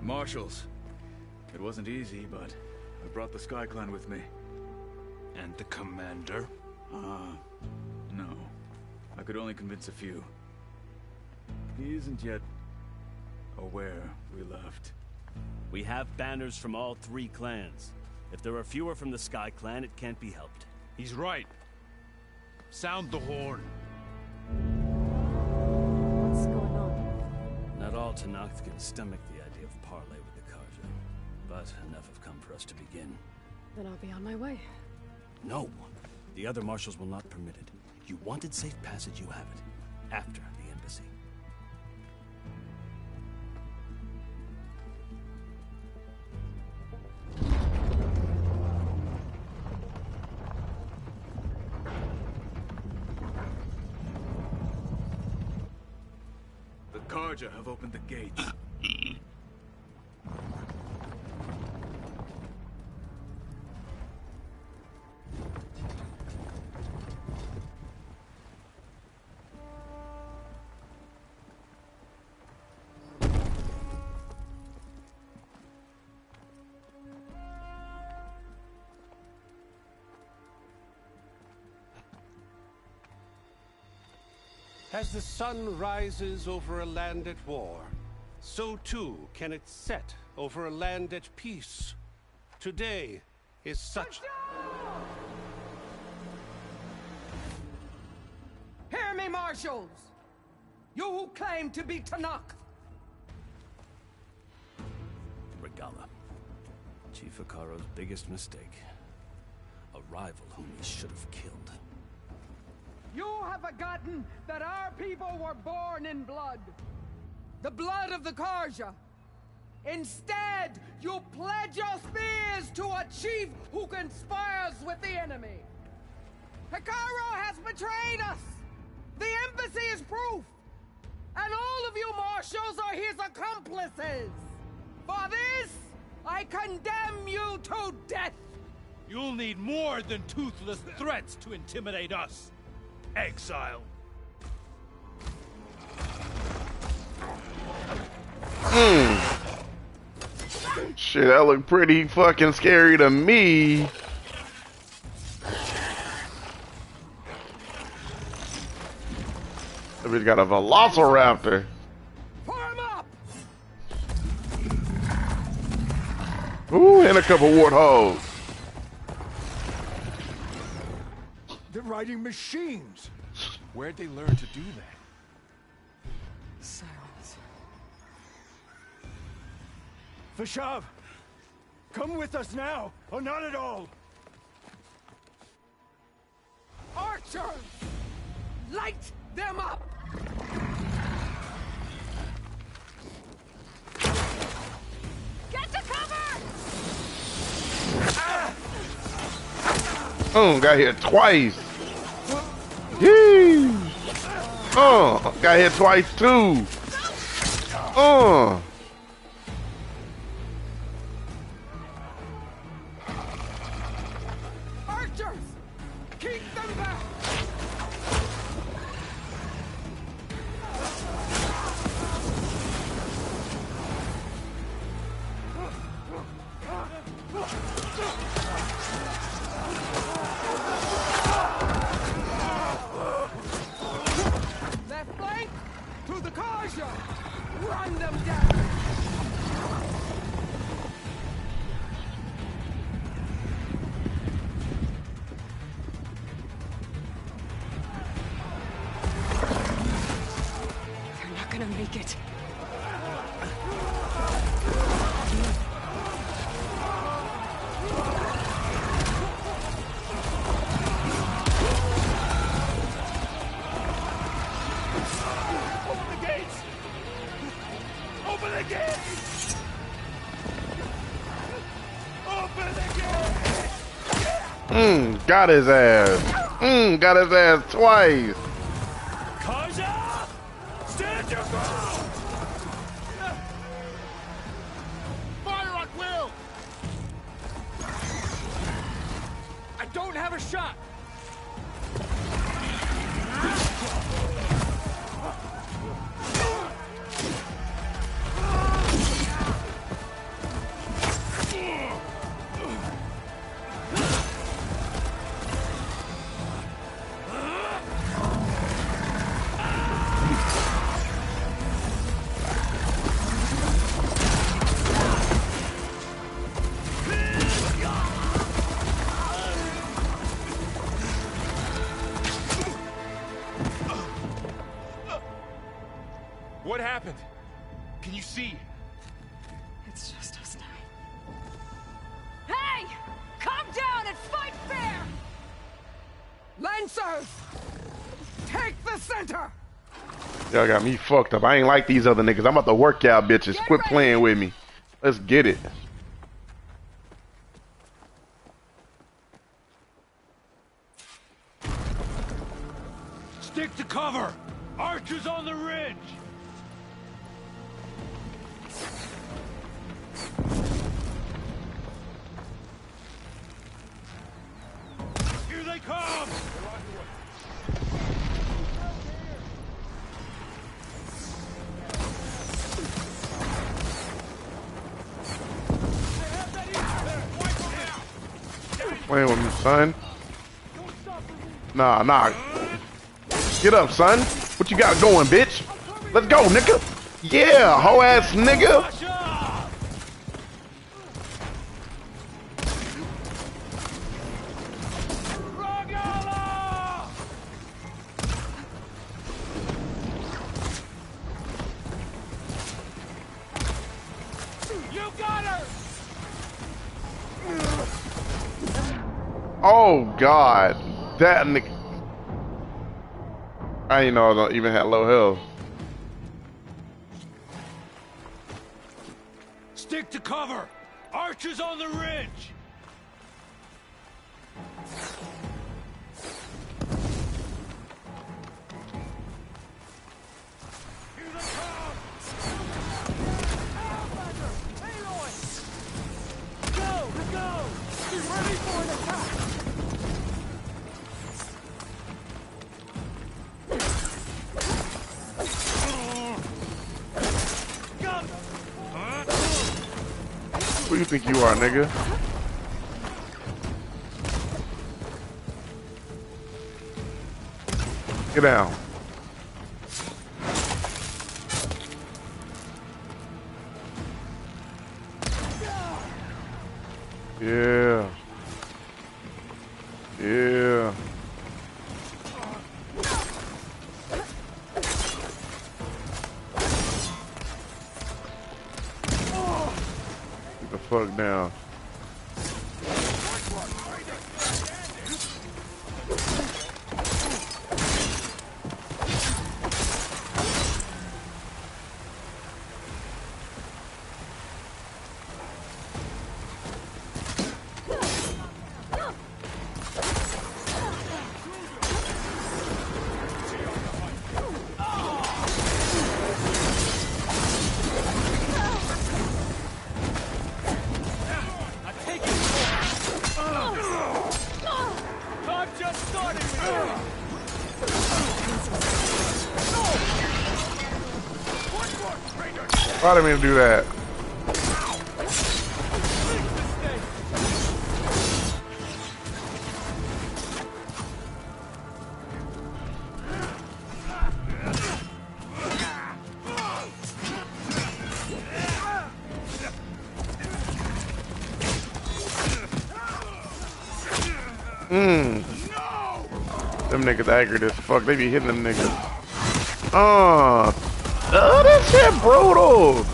Marshals. It wasn't easy, but I brought the Sky Clan with me. And the commander? No. I could only convince a few. He isn't yet aware we left. We have banners from all 3 clans. If there are fewer from the Sky Clan, it can't be helped. He's right. Sound the horn. What's going on? Not all Tenakth can stomach the idea of parley with the Carja, but enough have come for us to begin. Then I'll be on my way. No. The other marshals will not permit it. You wanted safe passage, you have it. After the embassy. The Carja have opened the gates. As the sun rises over a land at war, so too can it set over a land at peace. Today is such... Hear me, marshals! You who claim to be Tanakh! Regala. Chief Hekarro's biggest mistake. A rival whom he should have killed. You have forgotten that our people were born in blood. The blood of the Carja. Instead, you pledge your spears to a chief who conspires with the enemy. Hekarro has betrayed us! The embassy is proof! And all of you marshals are his accomplices! For this, I condemn you to death! You'll need more than toothless threats to intimidate us. Exile. Shit, that looked pretty fucking scary to me. That bitch got a velociraptor. Ooh, and a couple warthogs. They're riding machines. Where'd they learn to do that? Silence. Vashav, come with us now, or not at all. Archers! Light them up! Get to cover! Got hit twice. Yee. Got hit twice too. Archers! Keep them back! Left flank to the Carja! Run them down! They're not gonna make it. Open the gates! Open the gates! Got his ass. Got his ass twice. Carja! Stand your ground! Fire at will! I don't have a shot! What happened? Can you see? It's just us now. Hey! Calm down and fight fair! Lancers! Take the center! Y'all got me fucked up. I ain't like these other niggas. I'm about to work y'all bitches. Quit playing with me. Let's get it. Stick to cover! Archers on the ridge! Here they come! Playing with me, son. Nah. Get up, son. What you got going, bitch? Let's go, nigga. Yeah, hoe ass nigga. You got her. Oh God, that nigga. I didn't know I don't even have low health. Stick to cover. Archers on the ridge. Who you think you are, nigga? Get down. Yeah. Yeah. Get the fuck down. I'm just starting with you. Why did I mean to do that? Them niggas accurate as fuck. They be hitting them niggas. Oh, that shit brutal.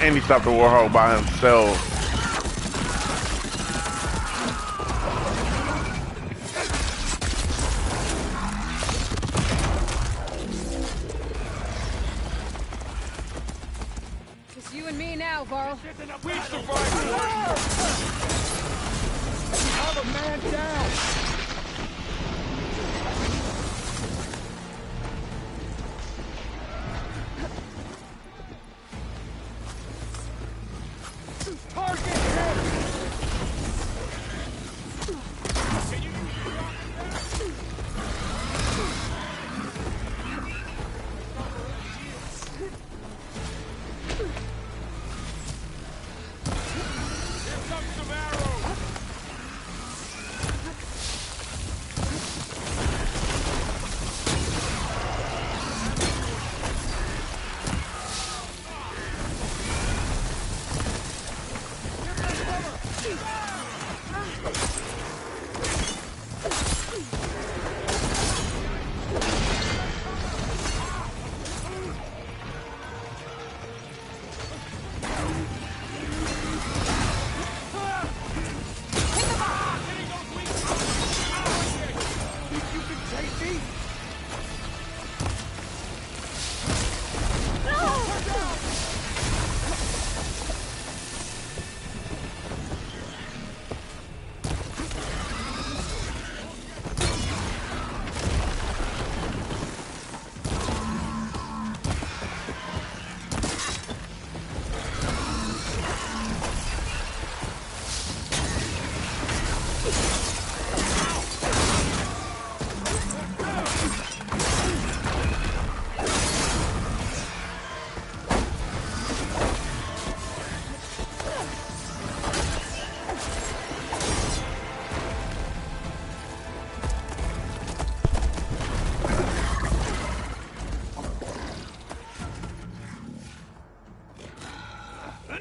And he stopped the Warhawk by himself. It's you and me now, Varl. We survived. I'm a man down.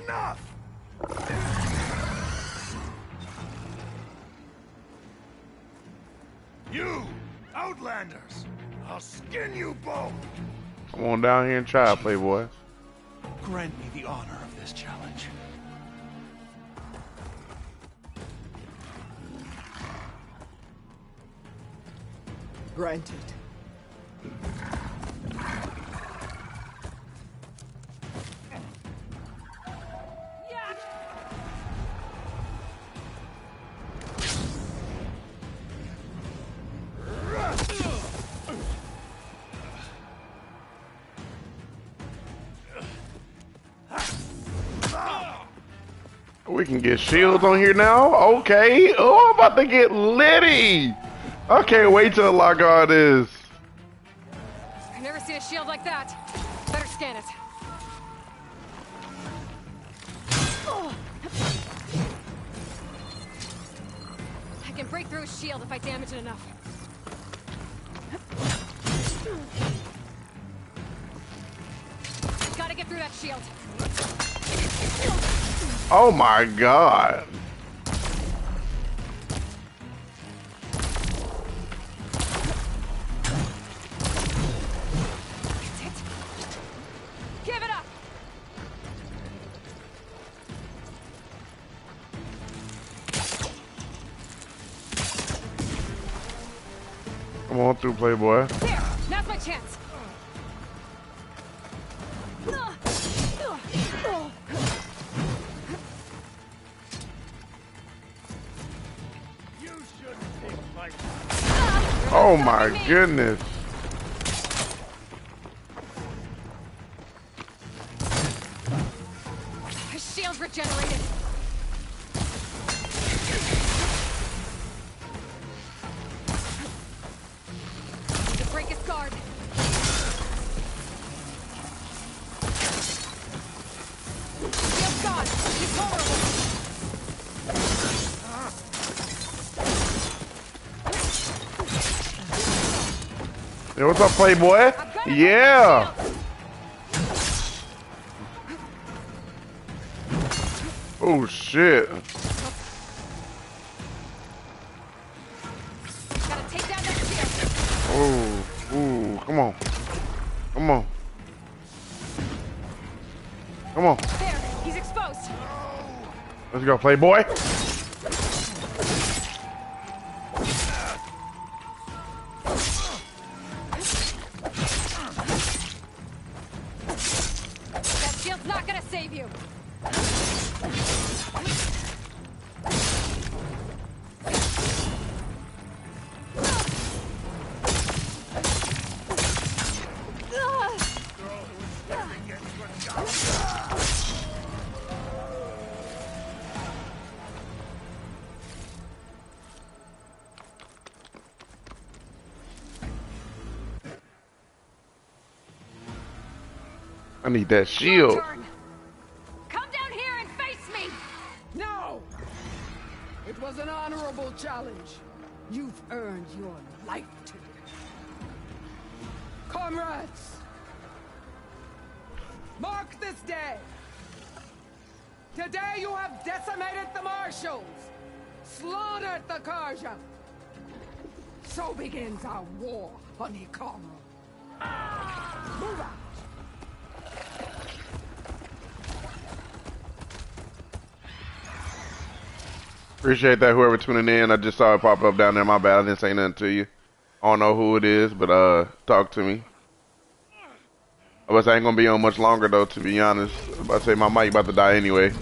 enough! You, Outlanders! I'll skin you both! Come on down here and try, Playboy. Grant me the honor of this challenge. Granted. We can get shields on here now? Okay. Oh, I'm about to get litty. I can't wait till I log on this. I've never seen a shield like that. Better scan it. I can break through a shield if I damage it enough. Gotta get through that shield. Oh my god. Give it up. Come on through, Playboy. There, now's my chance. Oh my goodness. His shield's regenerated. Need to break his guard. Shield's gone. He's vulnerable. Hey, what's up, Playboy? Yeah. Oh shit. Gotta take down that shield. Oh, ooh, come on. Come on. Come on. There, he's exposed. Let's go, Playboy. That shield's not gonna save you. I need that shield. Come down here and face me. No! It was an honorable challenge. You've earned your life today. Comrades! Mark this day! Today you have decimated the Marshals! Slaughtered the Karja! So begins our war on Hikaru. Move out! Appreciate that, whoever tuning in. I just saw it pop up down there. My bad. I didn't say nothing to you. I don't know who it is, but talk to me. I ain't gonna be on much longer though, to be honest. I was about to say my mic about to die anyway.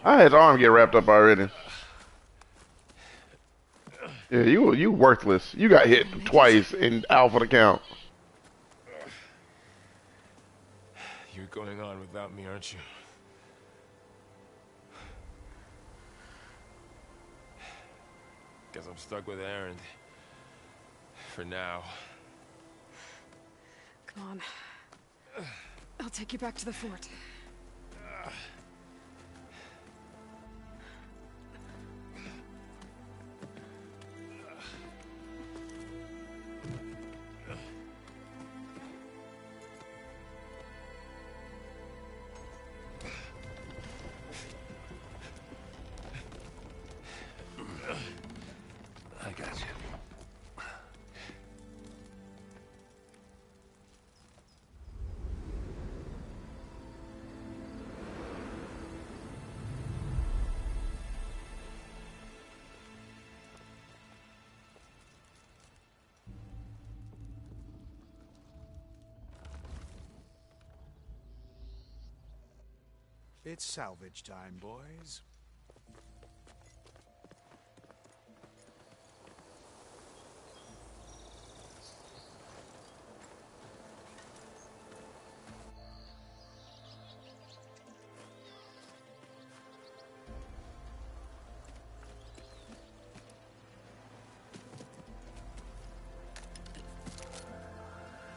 I had his arm get wrapped up already. Yeah, you worthless. You got hit twice and out for the count. You're going on without me, aren't you? Guess I'm stuck with Erend. For now. Come on. I'll take you back to the fort. It's salvage time, boys.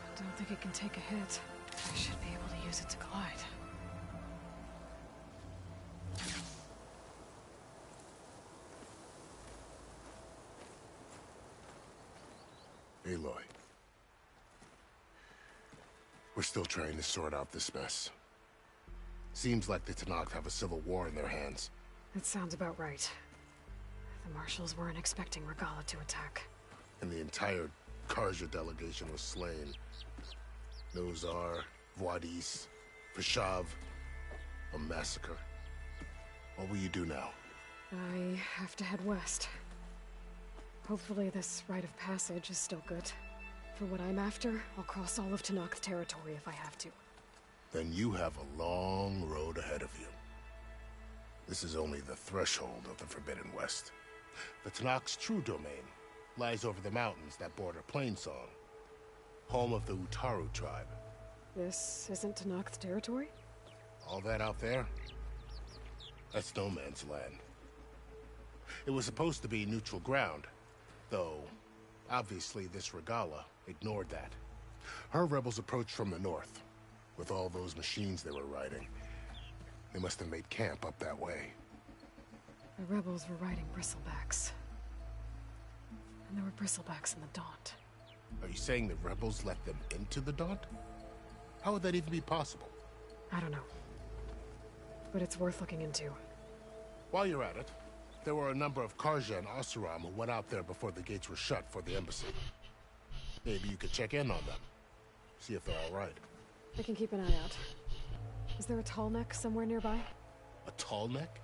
I don't think it can take a hit. I should be able to use it to glide. Aloy. We're still trying to sort out this mess. Seems like the Tenakth have a civil war in their hands. That sounds about right. The Marshals weren't expecting Regalla to attack. And the entire Carja delegation was slain. Nozar, Wadis, Fashav. A massacre. What will you do now? I have to head west. Hopefully this rite of passage is still good. For what I'm after, I'll cross all of Tenakth territory if I have to. Then you have a long road ahead of you. This is only the threshold of the Forbidden West. The Tenakth's true domain lies over the mountains that border Plainsong, home of the Utaru tribe. This isn't Tenakth territory? All that out there? That's no man's land. It was supposed to be neutral ground, though obviously this Regalla ignored that. Her rebels approached from the north, with all those machines they were riding. They must have made camp up that way. The rebels were riding bristlebacks. And there were bristlebacks in the Daunt. Are you saying the rebels let them into the Daunt? How would that even be possible? I don't know. But it's worth looking into. While you're at it, there were a number of Carja and Oseram who went out there before the gates were shut for the embassy. Maybe you could check in on them. See if they're all right. I can keep an eye out. Is there a tall neck somewhere nearby? A tall neck?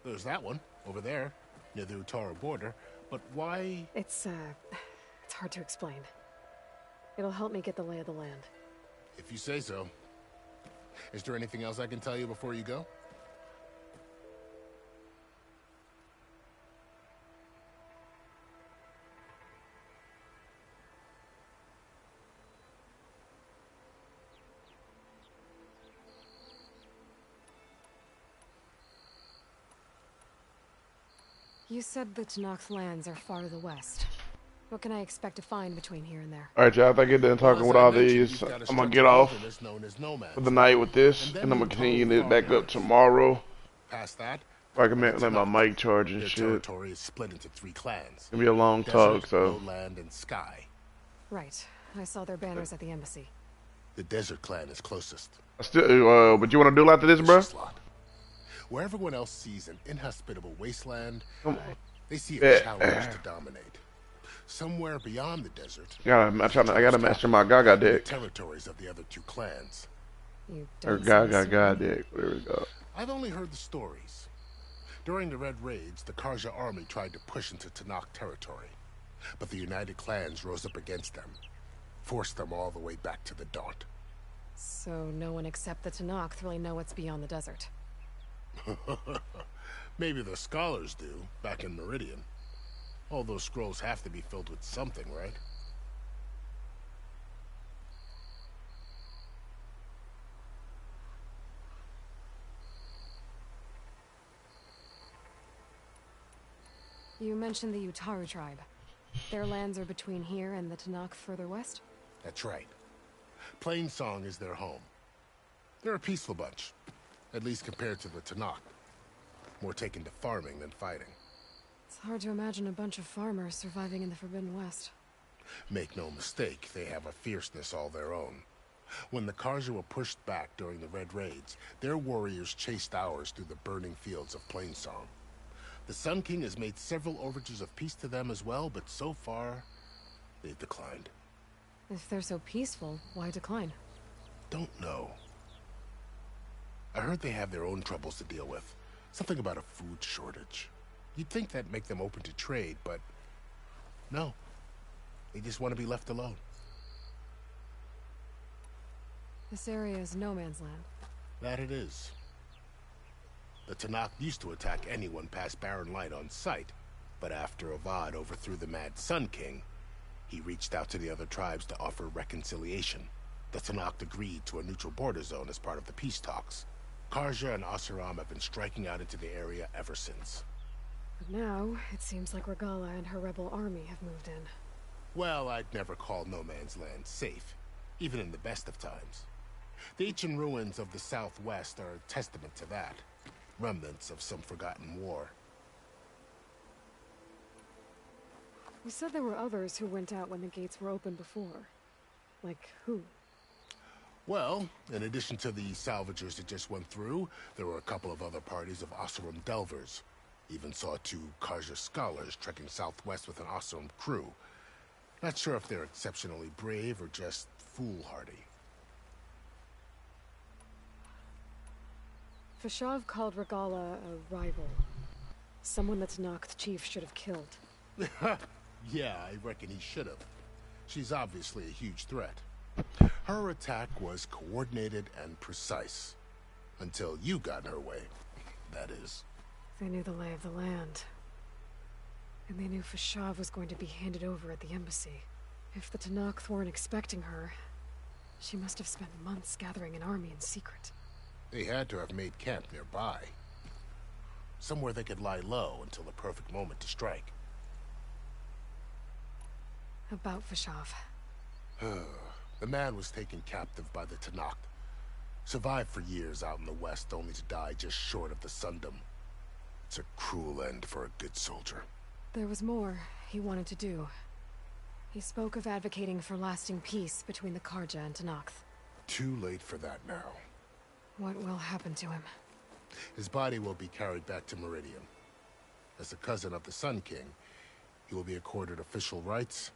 There's that one, over there, near the Utaru border. But why? It's hard to explain. It'll help me get the lay of the land. If you say so. Is there anything else I can tell you before you go? You said the Tenakth lands are far to the west. What can I expect to find between here and there? Alright, y'all, if I get done talking with all these, I'm gonna get off for the night with this, and I'm gonna continue this back up tomorrow. Past that, if I can let my mic charge and their shit. territory is split into 3 clans. It's gonna be a long talk, so. Lowland, and Sky. Right. I saw their banners at the embassy. The Desert clan is closest. I still, but you wanna do after this, bro? Where everyone else sees an inhospitable wasteland, they see Yeah. a challenge to dominate. Somewhere beyond the desert, I gotta master my Gaga the deck. territories of the other 2 clans. Or Gaga deck. There we go. I've only heard the stories. During the Red Raids, the Carja army tried to push into Tenakth territory, but the United Clans rose up against them, forced them all the way back to the Daunt. So no one except the Tenakth really know what's beyond the desert. Maybe the scholars do, back in Meridian. All those scrolls have to be filled with something, right? You mentioned the Utaru tribe. Their lands are between here and the Tenakth further west? That's right. Plainsong is their home. They're a peaceful bunch, at least compared to the Tenakth. More taken to farming than fighting. It's hard to imagine a bunch of farmers surviving in the Forbidden West. Make no mistake, they have a fierceness all their own. When the Carja were pushed back during the Red Raids, their warriors chased ours through the burning fields of Plainsong. The Sun King has made several overtures of peace to them as well, but so far, they've declined. If they're so peaceful, why decline? Don't know. I heard they have their own troubles to deal with. Something about a food shortage. You'd think that'd make them open to trade, but no. They just want to be left alone. This area is no man's land. That it is. The Tanakh used to attack anyone past Barren Light on sight, but after Avad overthrew the Mad Sun King, he reached out to the other tribes to offer reconciliation. The Tanakh agreed to a neutral border zone as part of the peace talks. Karja and Oseram have been striking out into the area ever since. But now, it seems like Regalla and her rebel army have moved in. Well, I'd never call No Man's Land safe, even in the best of times. The ancient ruins of the Southwest are a testament to that. Remnants of some forgotten war. You said there were others who went out when the gates were open before. Like who? Well, in addition to the salvagers that just went through, there were a couple of other parties of Oseram delvers. Even saw 2 Karja scholars trekking southwest with an Oseram crew. Not sure if they're exceptionally brave or just foolhardy. Fashav called Regalla a rival. Someone that Tanakh chief should have killed. Yeah, I reckon he should have. She's obviously a huge threat. Her attack was coordinated and precise. Until you got in her way, that is. They knew the lay of the land. And they knew Fashav was going to be handed over at the embassy. If the Tanakh weren't expecting her, she must have spent months gathering an army in secret. They had to have made camp nearby. Somewhere they could lie low until the perfect moment to strike. About Fashav. The man was taken captive by the Tanakh. Survived for years out in the west, only to die just short of the Sundom. It's a cruel end for a good soldier. There was more he wanted to do. He spoke of advocating for lasting peace between the Karja and Tanakh. Too late for that now. What will happen to him? His body will be carried back to Meridian. As a cousin of the Sun King, he will be accorded official rights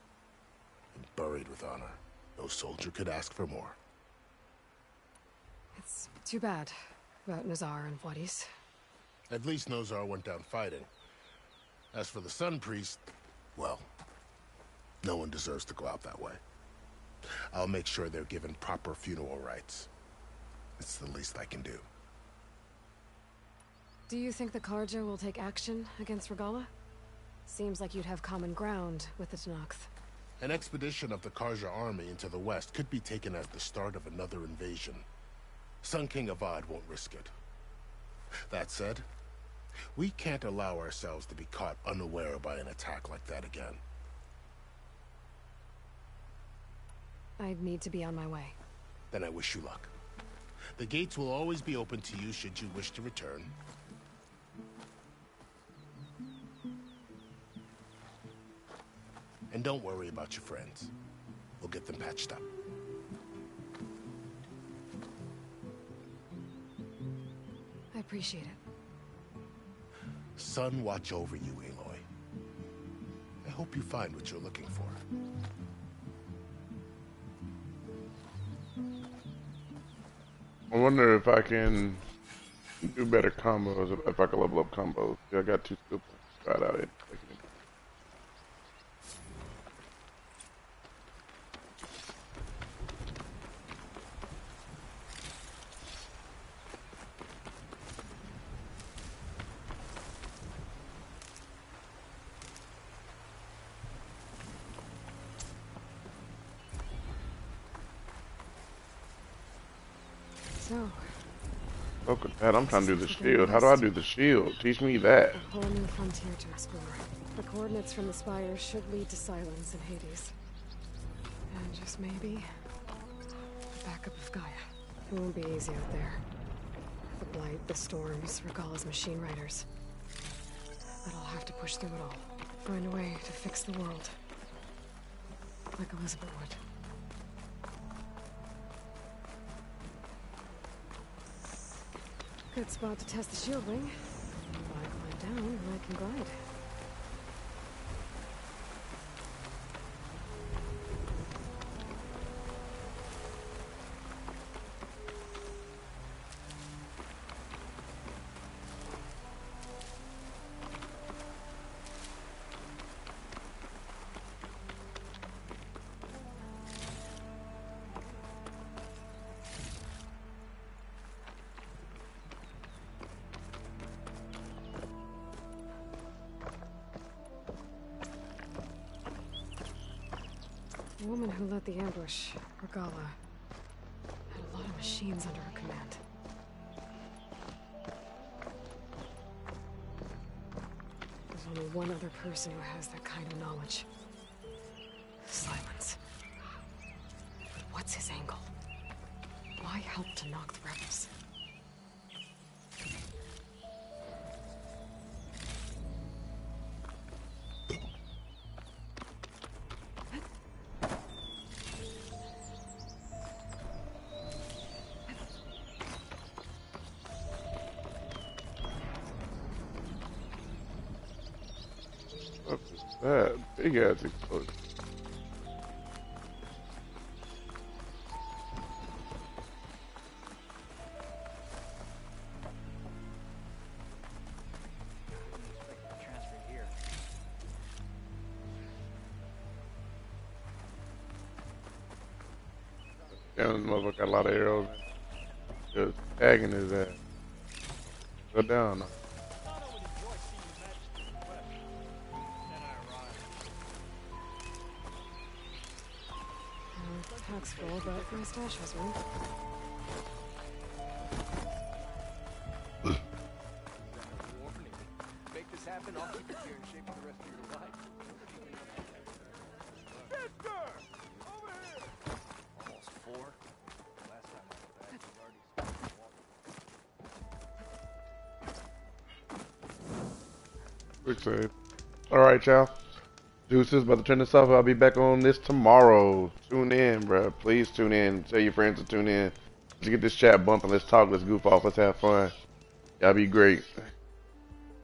and buried with honor. No soldier could ask for more. It's too bad about Nazar and Wadis. At least Nozar went down fighting. As for the Sun Priest, well, no one deserves to go out that way. I'll make sure they're given proper funeral rites. It's the least I can do. Do you think the Karja will take action against Regalla? Seems like you'd have common ground with the Tanakh. An expedition of the Karja army into the west could be taken as the start of another invasion. Sun King Avad won't risk it. That said, we can't allow ourselves to be caught unaware by an attack like that again. I need to be on my way. Then I wish you luck. The gates will always be open to you should you wish to return. And don't worry about your friends. We'll get them patched up. I appreciate it. Sun watch over you, Aloy. I hope you find what you're looking for. I wonder if I can do better combos, if I can level up combos. Yeah, I got 2 skill points right out of it. So, Look at that, I'm trying to do the shield. How do I do the shield? Teach me that. a whole new frontier to explore. The coordinates from the spire should lead to Silence and Hades. And just maybe, the backup of Gaia. It won't be easy out there. The blight, the storms, Regalla's machine riders. But I'll have to push through it all. Find a way to fix the world. Like Elizabeth would. Good spot to test the shield wing. If I climb down, I can glide. The woman who led the ambush, Regala, had a lot of machines under her command. There's only one other person who has that kind of knowledge. Silence. What's his angle? Why help to knock the rebels? What is that? Big ass explosion. Yeah, this motherfucker got a lot of arrows. Just tagging his ass. Go down now. Pack's full, but my stash has room. Make this happen, I'll keep it here in shape for the rest of your life. Victor! Over here! Almost 4. Last time I was back, I was already Quick save. Alright, y'all. Deuces, about to turn this off. I'll be back on this tomorrow. Tune in, bro. Please tune in. Tell your friends to tune in. Let's get this chat bumping. Let's talk. Let's goof off. Let's have fun. Y'all be great.